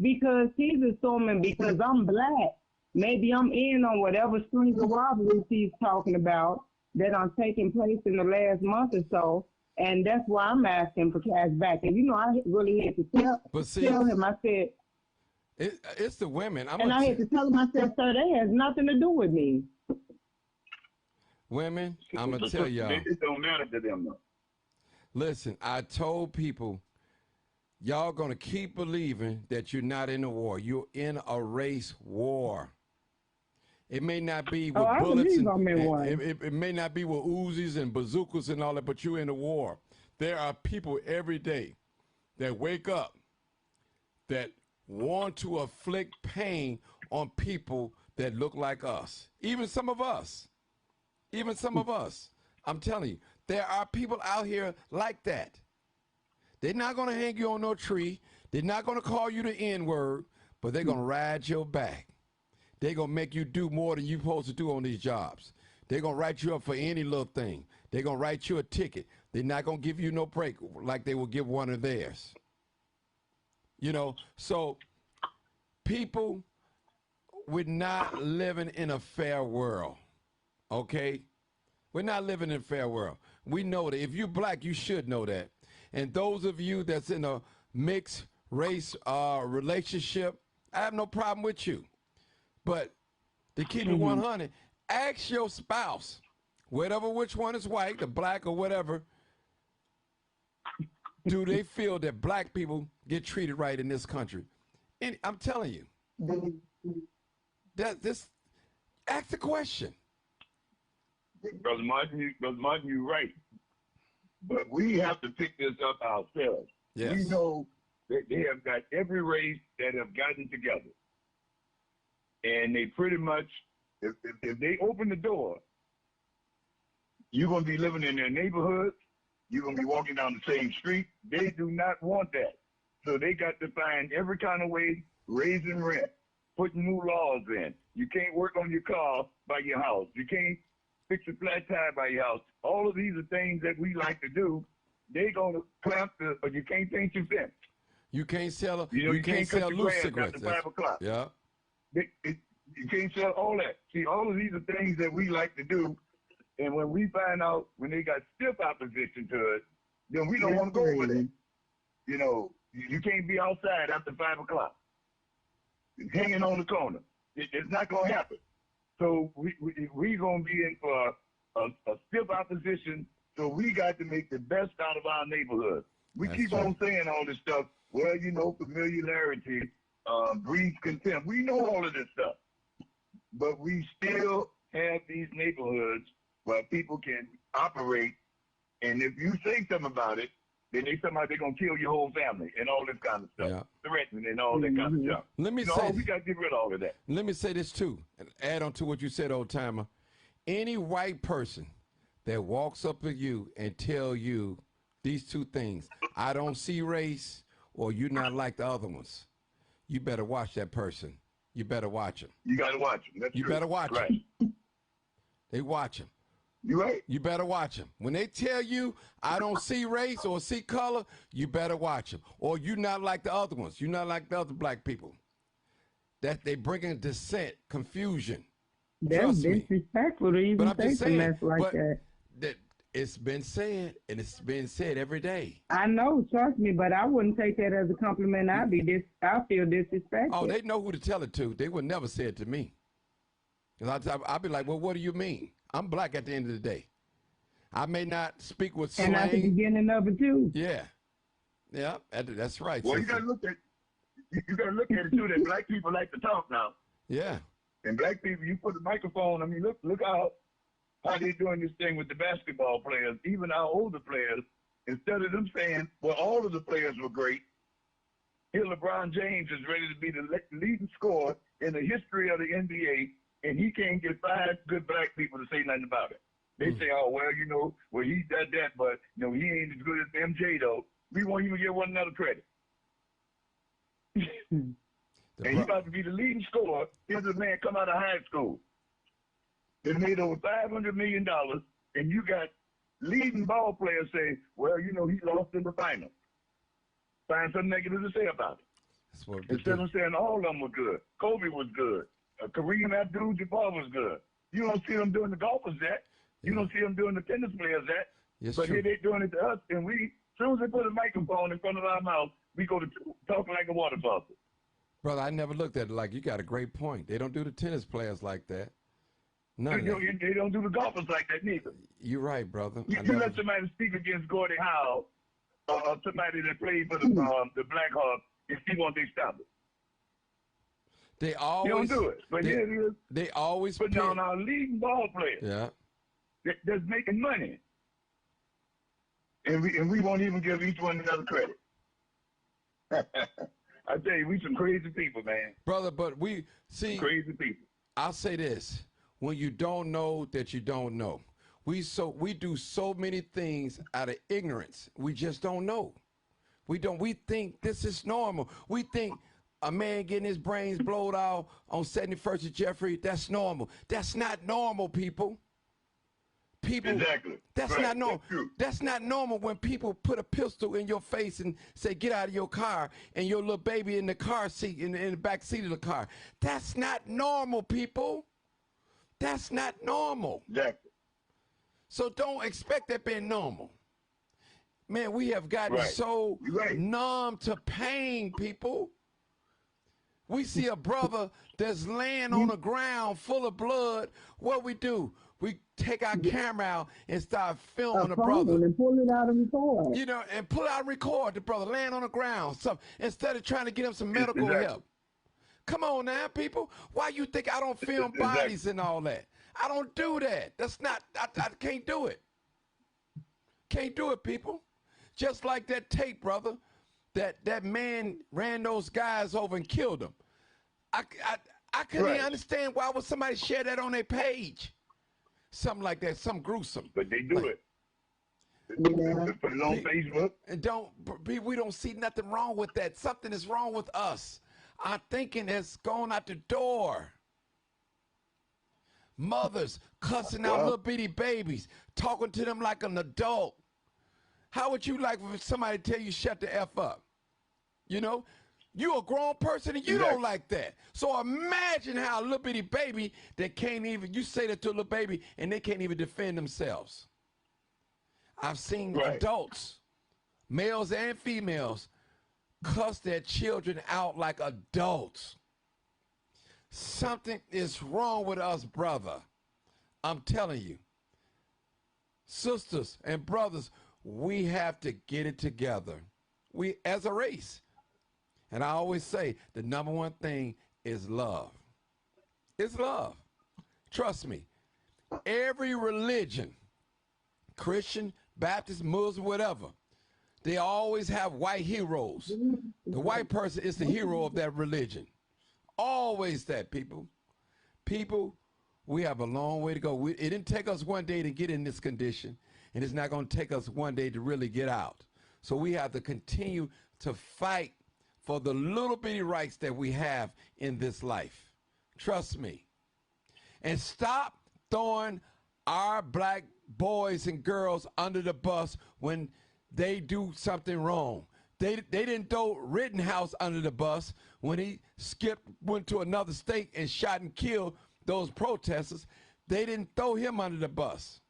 because he's assuming because I'm black, maybe I'm in on whatever string of robberies he's talking about that are taking place in the last month or so. And that's why I'm asking for cash back. And, I really had to tell him, I said, it's the women. I had to tell him, I said, "Sir, that has nothing to do with me." Women, I'm going to tell y'all. It don't matter to them, though. Listen, I told people, y'all going to keep believing that you're not in a war. You're in a race war. It may not be with bullets. It may not be with Uzis and bazookas and all that, but you're in a war. There are people every day that wake up that want to afflict pain on people that look like us. Even some of us. I'm telling you, there are people out here like that. They're not going to hang you on no tree. They're not going to call you the N-word, but they're going to ride your back. They're going to make you do more than you're supposed to do on these jobs. They're going to write you up for any little thing. They're going to write you a ticket. They're not going to give you no break like they will give one of theirs. So people, we're not living in a fair world, okay? We're not living in a fair world. We know that. If you're black, you should know that. And those of you that's in a mixed race relationship, I have no problem with you. But to keep it 100, ask your spouse, which one is white, the black or whatever, do they feel that black people get treated right in this country? And I'm telling you, ask the question. Brother Martin, you're right. But we have to pick this up ourselves. Yes. We know that they have got every race that have gotten together. And they pretty much, if they open the door, you're going to be living in their neighborhood. You're going to be walking down the same street. They do not want that. So they got to find every kind of way, raising rent, putting new laws in. You can't work on your car by your house. You can't fix a flat tire by your house. All of these are things that we like to do. They're going to clamp but you can't paint your fence. You can't sell. You can't sell cut your loose grass cigarettes. after 5 o'clock. Yeah. You can't sell all that. See, all of these are things that we like to do. And when we find out when they got stiff opposition to it, then we don't want to go with it. You know, you can't be outside after 5 o'clock, hanging on the corner. It's not going to happen. So we're going to be in for a stiff opposition. So we got to make the best out of our neighborhood. We That's keep true. on saying all this stuff. Well, you know, familiarity breeds contempt. We know all of this stuff. But we still have these neighborhoods where people can operate. And if you say something about it, then they're going to kill your whole family and all this kind of stuff. Yeah. Threatening and all that kind of stuff. Let me So say. we got to get rid of all of that. Let me say this too, and add on to what you said, old timer. Any white person that walks up to you and tell you these two things, I don't see race, or you're not like the other ones, you better watch that person. You better watch him. You got to watch them. That's You true. better watch right. him. They watch him. You right. You better watch him. When they tell you, I don't see race or see color, you better watch him. Or you're not like the other ones. You're not like the other black people. That they bring in dissent, confusion. That's Trust me. disrespectful to even But I'm say just some saying, mess like but that. it's been said, and it's been said every day. I know, trust me, but I wouldn't take that as a compliment. I feel disrespected. Oh, they know who to tell it to. They would never say it to me. Because I'd be like, well, what do you mean? I'm black at the end of the day. I may not speak with slang. And at the beginning of it too. Yeah. Yeah, that's right. Well, sister. you got to look at it too. That black people like to talk now. Yeah. And black people, you put the microphone. I mean, look how they're doing this thing with the basketball players, even our older players. Instead of them saying, well, all of the players were great, here LeBron James is ready to be the leading scorer in the history of the NBA, and he can't get 5 good black people to say nothing about it. They say, oh, well, you know, well, he did that, but, you know, he ain't as good as MJ, though. We won't even give one another credit. And he about to be the leading scorer. Here's a man come out of high school that made over $500 million, and you got leading ball players say, well, you know, he lost in the final. Find something negative to say about it. That's what they Instead do. of saying all of them were good. Kobe was good. Kareem Abdul-Jabbar was good. You don't see them doing the golfers that. You don't see them doing the tennis players that. Yes, But true. here they doing it to us, and we, as soon as they put a microphone in front of our mouth, we go to talking like a water faucet. Brother, I never looked at it like you got a great point. They don't do the tennis players like that. None of that. They don't do the golfers like that neither. You're right, brother. You let somebody speak against Gordie Howe, or somebody that played for the Black Hawks, if he wants to stop it. They You always don't do it. But here it is, They always putting pick. down our leading ball players Yeah. that's making money. And we won't even give each one another credit. I tell you, we some crazy people, man. Brother, but we see Crazy people. I'll say this. When you don't know that you don't know. We do so many things out of ignorance. We just don't know. We think this is normal. We think a man getting his brains blowed out on 71st of Jeffrey, that's normal. That's not normal, people. Exactly. That's Right. not normal. That's true. That's not normal when people put a pistol in your face and say, get out of your car, and your little baby in the car seat, in the back seat of the car. That's not normal, people. That's not normal. Exactly. So don't expect that being normal. Man, we have gotten Right. so You're right. numb to pain, people. We see a brother that's laying on the ground full of blood. What we do? We take our camera out and start filming the brother. And pull it out and record. You know, and pull out and record the brother laying on the ground. So instead of trying to get him some medical Exactly. help. Come on now, people. Why you think I don't film Exactly. bodies and all that? I don't do that. That's not, I can't do it. Can't do it, people. Just like that tape, brother. That man ran those guys over and killed them. I couldn't even understand why would somebody share that on their page. Something like that, something gruesome. But they do it. Yeah. Put it on Facebook. And we don't see nothing wrong with that. Something is wrong with us. Our thinking has gone out the door. Mothers cussing out little bitty babies, talking to them like an adult. How would you like for somebody to tell you shut the F up? You know, you a grown person and you don't like that. So imagine how a little bitty baby that can't even, you say that to a little baby and they can't even defend themselves. I've seen adults, males and females, cuss their children out like adults. Something is wrong with us, brother. I'm telling you. Sisters and brothers, we have to get it together. We, as a race. And I always say the number one thing is love. It's love. Trust me. Every religion, Christian, Baptist, Muslim, whatever, they always have white heroes. The white person is the hero of that religion. Always that, people. People, we have a long way to go. It didn't take us one day to get in this condition, and it's not going to take us one day to really get out. So we have to continue to fight for the little bitty rights that we have in this life. Trust me. And stop throwing our black boys and girls under the bus when they do something wrong. They didn't throw Rittenhouse under the bus when he went to another state and shot and killed those protesters. They didn't throw him under the bus.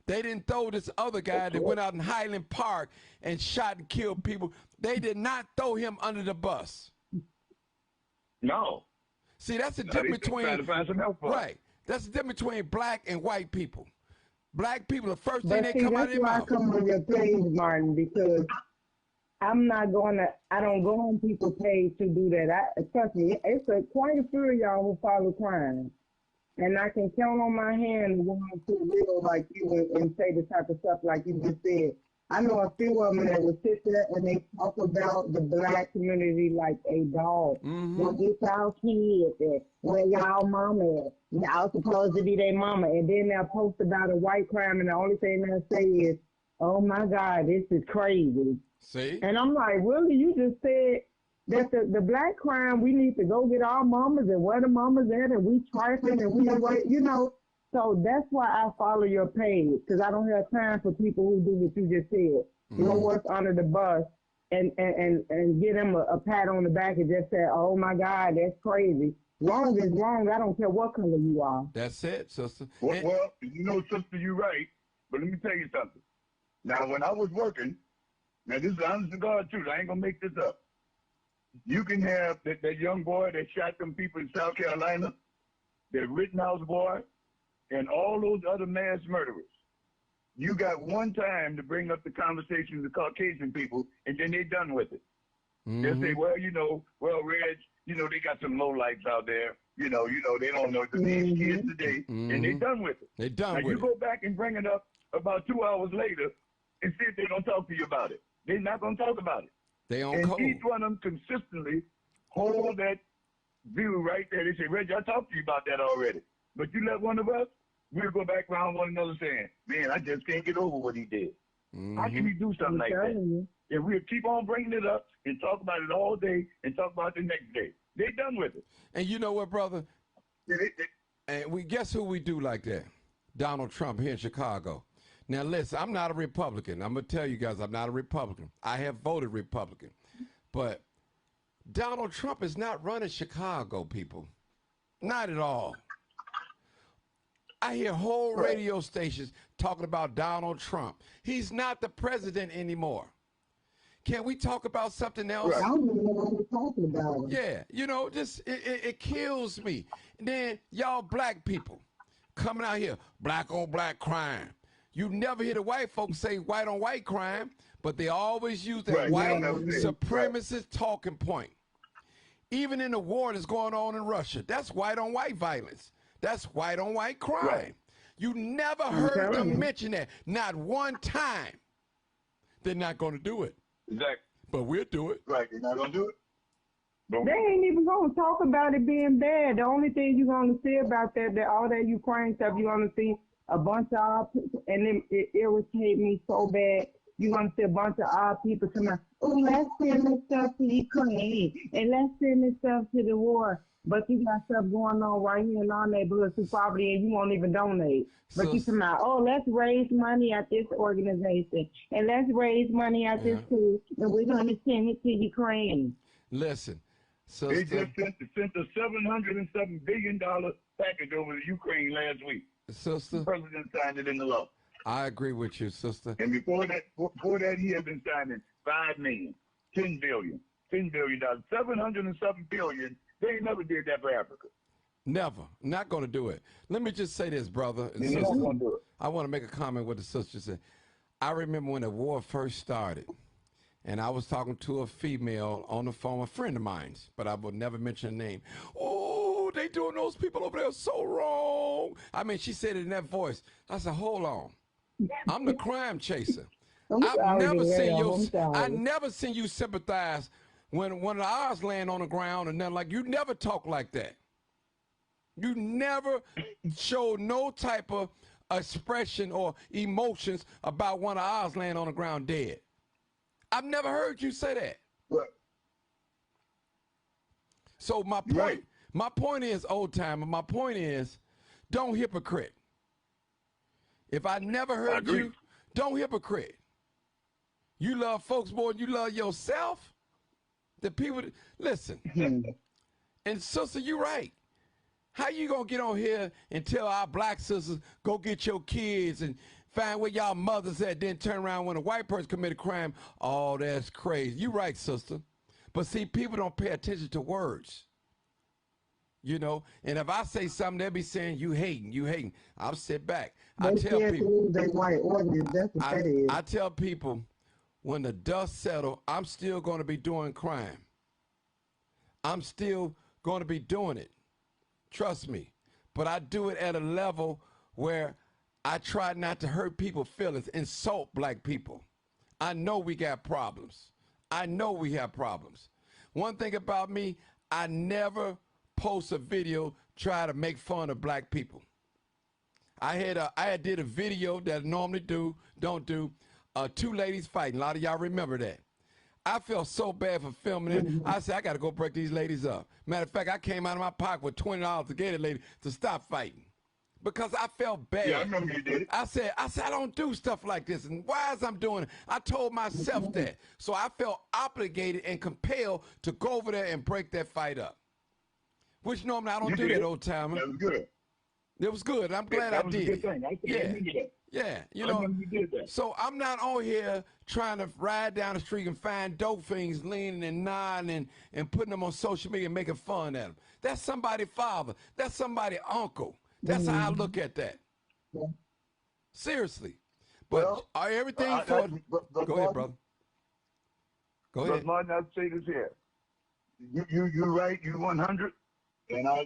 They didn't throw this other guy that went out in Highland Park and shot and killed people. They did not throw him under the bus. No. See, that's the difference between right. That's the difference between black and white people. Black people, the first thing they come out of their mouth. That's why I come on your page, Martin, because I don't go on people's page to do that. Trust me, it's quite a few of y'all who follow crime. And I can count on my hand the ones who real like you and say the type of stuff like you just said. I know a few of them that would sit there and they talk about the black community like a dog. Well, get y'all kids at, where y'all mama at. Y'all supposed to be their mama. And then they'll post about a white crime and the only thing they'll say is, oh my God, this is crazy. See? And I'm like, really? You just said that the black crime, we need to go get our mamas and where the mamas at and we trifling and we, you know. So that's why I follow your page, because I don't have time for people who do what you just said. Go work under the bus and get them a pat on the back and just say, oh my God, that's crazy. Wrong is wrong. I don't care what color you are. That's it, sister. Well, you know, sister, you're right. But let me tell you something. Now, when I was working, now this is honest to God truth, I ain't going to make this up. You can have that young boy that shot them people in South Carolina, that Rittenhouse boy, and all those other mass murderers. You got one time to bring up the conversation with the Caucasian people, and then they're done with it. They'll say, well, Reg, they got some lowlights out there. You know, they don't know these kids today, and they're done with it. They're done now, with it. You go back and bring it up about 2 hours later and see if they're going to talk to you about it. They're not going to talk about it. They on and code. Each one of them consistently hold that view right there. They say, Reg, I talked to you about that already. But you let one of us, we'll go back around one another saying, man, I just can't get over what he did. How can he do something like that? And we'll keep on bringing it up and talk about it all day and talk about it the next day. They're done with it. And you know what, brother? And we guess who we do like that? Donald Trump here in Chicago. Now, listen, I'm not a Republican. I'm going to tell you guys I'm not a Republican. I have voted Republican. But Donald Trump is not running Chicago, people. Not at all. I hear whole radio stations talking about Donald Trump. He's not the president anymore. Can we talk about something else? I don't even know what we're talking about. Yeah, it kills me. And then y'all black people coming out here, black on black crime. You never hear the white folks say white on white crime, but they always use that white supremacist talking point. Even in the war that's going on in Russia, that's white on white violence. That's white on white crime. You never heard them mention that, not one time. They're not going to do it. Exactly. But we'll do it. Right. They're not gonna do it. They ain't even gonna talk about it being bad. The only thing you're gonna see about that all that Ukraine stuff, you're gonna see a bunch of our people, and it irritates me so bad. You're gonna see a bunch of our people coming out, oh, let's send this stuff to Ukraine and let's send this stuff to the war. But you got stuff going on right here in our neighborhood through poverty, and you won't even donate. But you come out, oh, let's raise money at this organization, and let's raise money at this school, and we're going to send it to Ukraine. Listen, they just sent a $707 billion package over to Ukraine last week. Sister, the president signed it into law. I agree with you, sister. And before that, he had been signing $5 million, $10 billion, $10 billion, $707 billion. They ain't never did that for Africa. Never. Not going to do it. Let me just say this, brother and They're sister. not gonna do it. I want to make a comment with the sister said. I remember when the war first started, and I was talking to a female on the phone, a friend of mine's, but I would never mention her name. Oh, they doing those people over there so wrong. I mean, she said it in that voice. I said, hold on. I'm the crime chaser. I never seen you sympathize when one of the ours land on the ground and nothing like you never talk like that. You never show no type of expression or emotions about one of ours laying on the ground dead. I've never heard you say that. Right. So my point is, old timer, my point is, don't hypocrite. If I never heard you, don't hypocrite. You love folks more than you love yourself. The people, listen. And sister, you're right. How you gonna get on here and tell our black sisters, go get your kids and find where y'all mothers at, then turn around when a white person commit a crime? Oh, that's crazy. You right, sister. But see, people don't pay attention to words. You know, and if I say something, they'll be saying, you hating, you hating. I'll sit back. I tell people, I tell people, when the dust settles, I'm still going to be doing crime. I'm still going to be doing it. Trust me. But I do it at a level where I try not to hurt people's feelings, insult black people. I know we got problems. I know we have problems. One thing about me, I never post a video try to make fun of black people. I had did a video that I normally don't do, two ladies fighting. A lot of y'all remember that. I felt so bad for filming it. I said, I got to go break these ladies up. Matter of fact, I came out of my pocket with $20 to get a lady to stop fighting because I felt bad. Yeah, I remember you did it. I said, I don't do stuff like this. And why is I'm doing it? I told myself that. So I felt obligated and compelled to go over there and break that fight up. Which normally I don't do that, old timer. That was good. It was good. I'm glad I did. That was a good thing. Yeah, you know, so I'm not on here trying to ride down the street and find dope things leaning and nodding and putting them on social media and making fun at them. That's somebody's father. That's somebody's uncle. That's how I look at that. Seriously. But everything for... Go ahead, brother. Go ahead. But Martin, I'll say this here. You're right. You're 100. And I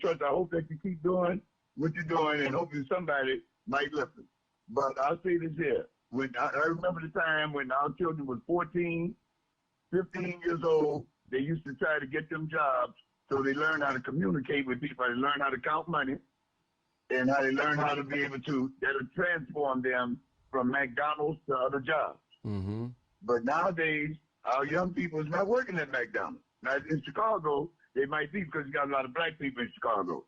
trust, I hope that you keep doing what you're doing and hopefully somebody might listen. But I'll say this here. When I remember the time when our children was 14, 15 years old, they used to try to get them jobs so they learn how to communicate with people, they learn how to count money, and how they learn how to be able to, that'll transform them from McDonald's to other jobs. Mm-hmm. But nowadays, our young people is not working at McDonald's. Now, in Chicago, they might be because you got a lot of black people in Chicago.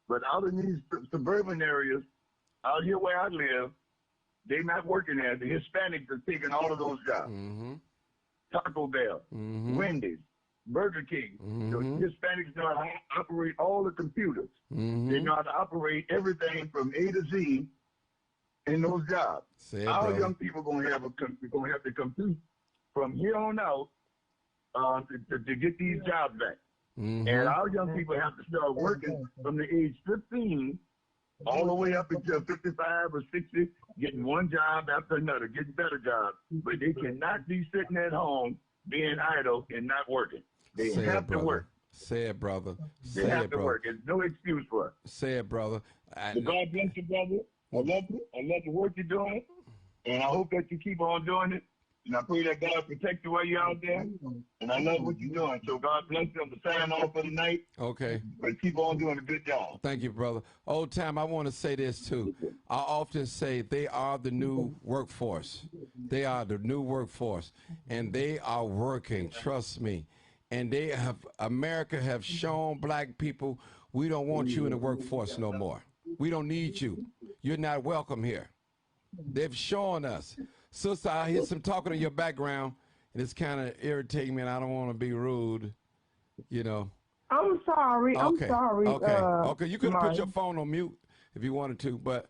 But out in these suburban areas, out here where I live, they're not working there. The Hispanics are taking all of those jobs. Mm-hmm. Taco Bell, Wendy's, Burger King. The Hispanics know how to operate all the computers. They know how to operate everything from A to Z in those jobs. Our young people going to have to compete from here on out to get these jobs back. And our young people have to start working from the age 15 all the way up until 55 or 60, getting one job after another, getting better jobs. But they cannot be sitting at home being idle and not working. They have to work. Say it, brother. They have to work. There's no excuse for it. Say it, brother. God bless you, brother. I love you. I love the work you're doing. And I hope that you keep on doing it. And I pray that God protect you while you're out there. And I love what you're doing. So God bless you. I'm the sign off for the night. Okay. But keep on doing a good job. Thank you, brother. Old Time, I want to say this too. I often say they are the new workforce. They are the new workforce. And they are working, trust me. And they have, America have shown black people, we don't want you in the workforce no more. We don't need you. You're not welcome here. They've shown us. Sister, I hear some talking in your background, and it's kind of irritating me, and I don't want to be rude, you know. I'm sorry. Okay. I'm sorry. Okay. You could have put your phone on mute if you wanted to, but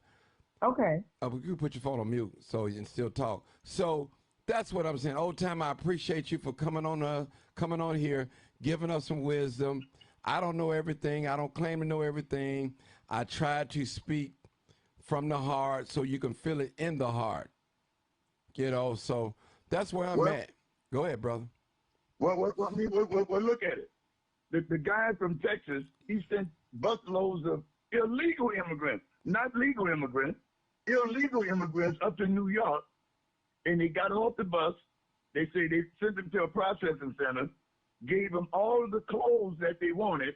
okay. you could put your phone on mute so you can still talk. So that's what I'm saying. Old Time, I appreciate you for coming on here, giving us some wisdom. I don't know everything. I don't claim to know everything. I try to speak from the heart so you can feel it in the heart. You know, so that's where I'm at. Go ahead, brother. Well, look at it. The guy from Texas, he sent busloads of illegal immigrants, not legal immigrants, illegal immigrants up to New York, and they got off the bus. They say they sent them to a processing center, gave them all of the clothes that they wanted,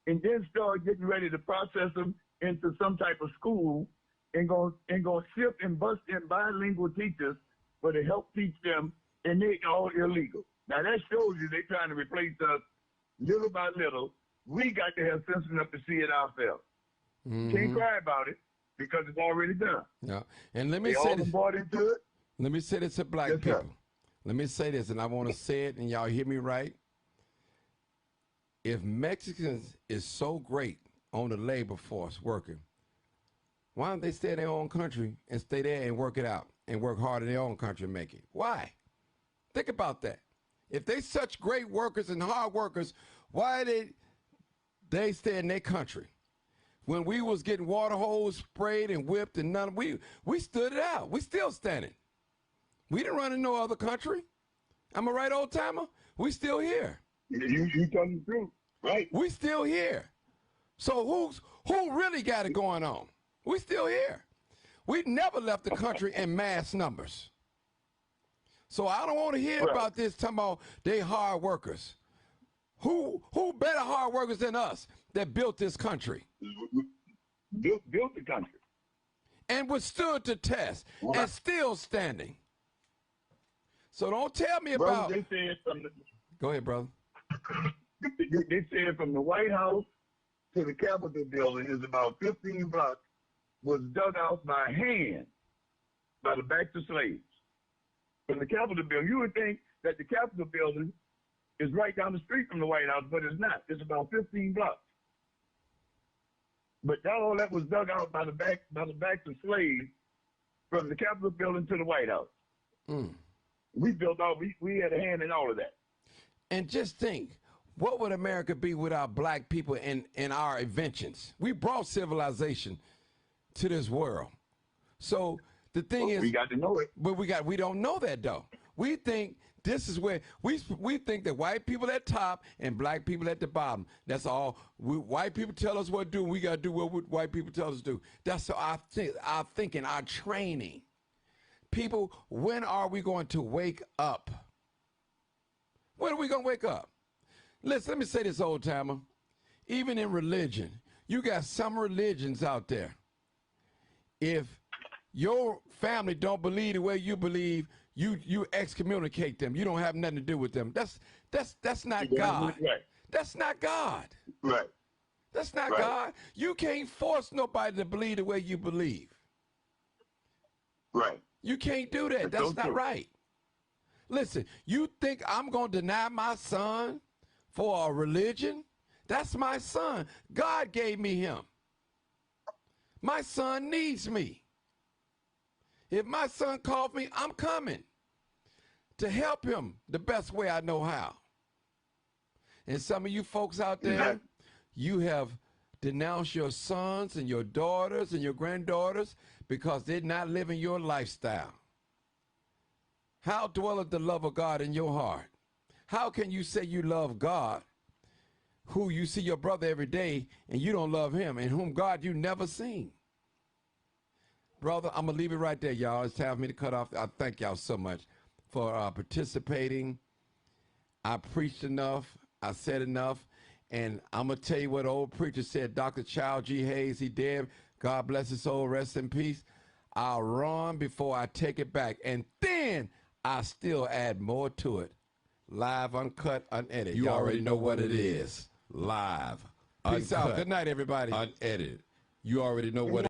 and then started getting ready to process them into some type of school and go ship and bust in bilingual teachers for to help teach them, and they all illegal. Now that shows you they're trying to replace us little by little. We got to have sense enough to see it ourselves. Can't cry about it because it's already done. Yeah, and let me they say all this. bought into it. Let me say this to black Yes, people. sir. Let me say this, and I want to say it, and y'all hear me right. If Mexicans is so great on the labor force working, why don't they stay in their own country and stay there and work it out and work hard in their own country and make it? Why? Think about that. If they such great workers and hard workers, why they stay in their country? When we was getting water hose sprayed and whipped and we stood it out. We still standing. We didn't run in no other country. Am I right, Old Timer? We still here. You telling the truth, right? We still here. So who really got it going on? We still here. We never left the country in mass numbers. So I don't want to hear about this talking about they hard workers. Who better hard workers than us that built this country? Built the country. And withstood the test and still standing. So don't tell me about. They said Go ahead, brother. They said from the White House to the Capitol building is about 15 blocks was dug out by hand by the back to slaves. From the Capitol building, you would think that the Capitol building is right down the street from the White House, but it's not. It's about 15 blocks. But all that was dug out by the back to slaves from the Capitol building to the White House. We built all. We had a hand in all of that. And just think, what would America be without black people and our inventions? We brought civilization to this world. So the thing is, we got to know it. But we don't know that though. We think this is where we think that white people at top and black people at the bottom. That's all. White people tell us what to do. We got to do what white people tell us to do. That's our thinking, our training. People, when are we going to wake up? When are we going to wake up? Listen, let me say this, Old Timer. Even in religion, you got some religions out there. If your family don't believe the way you believe, you excommunicate them. You don't have nothing to do with them. That's not God. Right. That's not God. Right. That's not God. You can't force nobody to believe the way you believe. Right. You can't do that. That's not right. Listen, you think I'm going to deny my son for a religion? That's my son. God gave me him. My son needs me. If my son calls me, I'm coming to help him the best way I know how. And some of you folks out there, you have denounced your sons and your daughters and your granddaughters because they're not living your lifestyle. How dwelleth the love of God in your heart? How can you say you love God, who you see your brother every day, and you don't love him, and whom God you never seen? Brother, I'm going to leave it right there, y'all. It's time for me to cut off. I thank y'all so much for for participating. I preached enough. I said enough. And I'm going to tell you what old preacher said, Dr. Charles G. Hayes, he dead. God bless his soul, rest in peace. I'll run before I take it back. And then I still add more to it. Live, uncut, unedited. You already know what it is. Live, Peace uncut, out. Good night, everybody. unedited. You already know what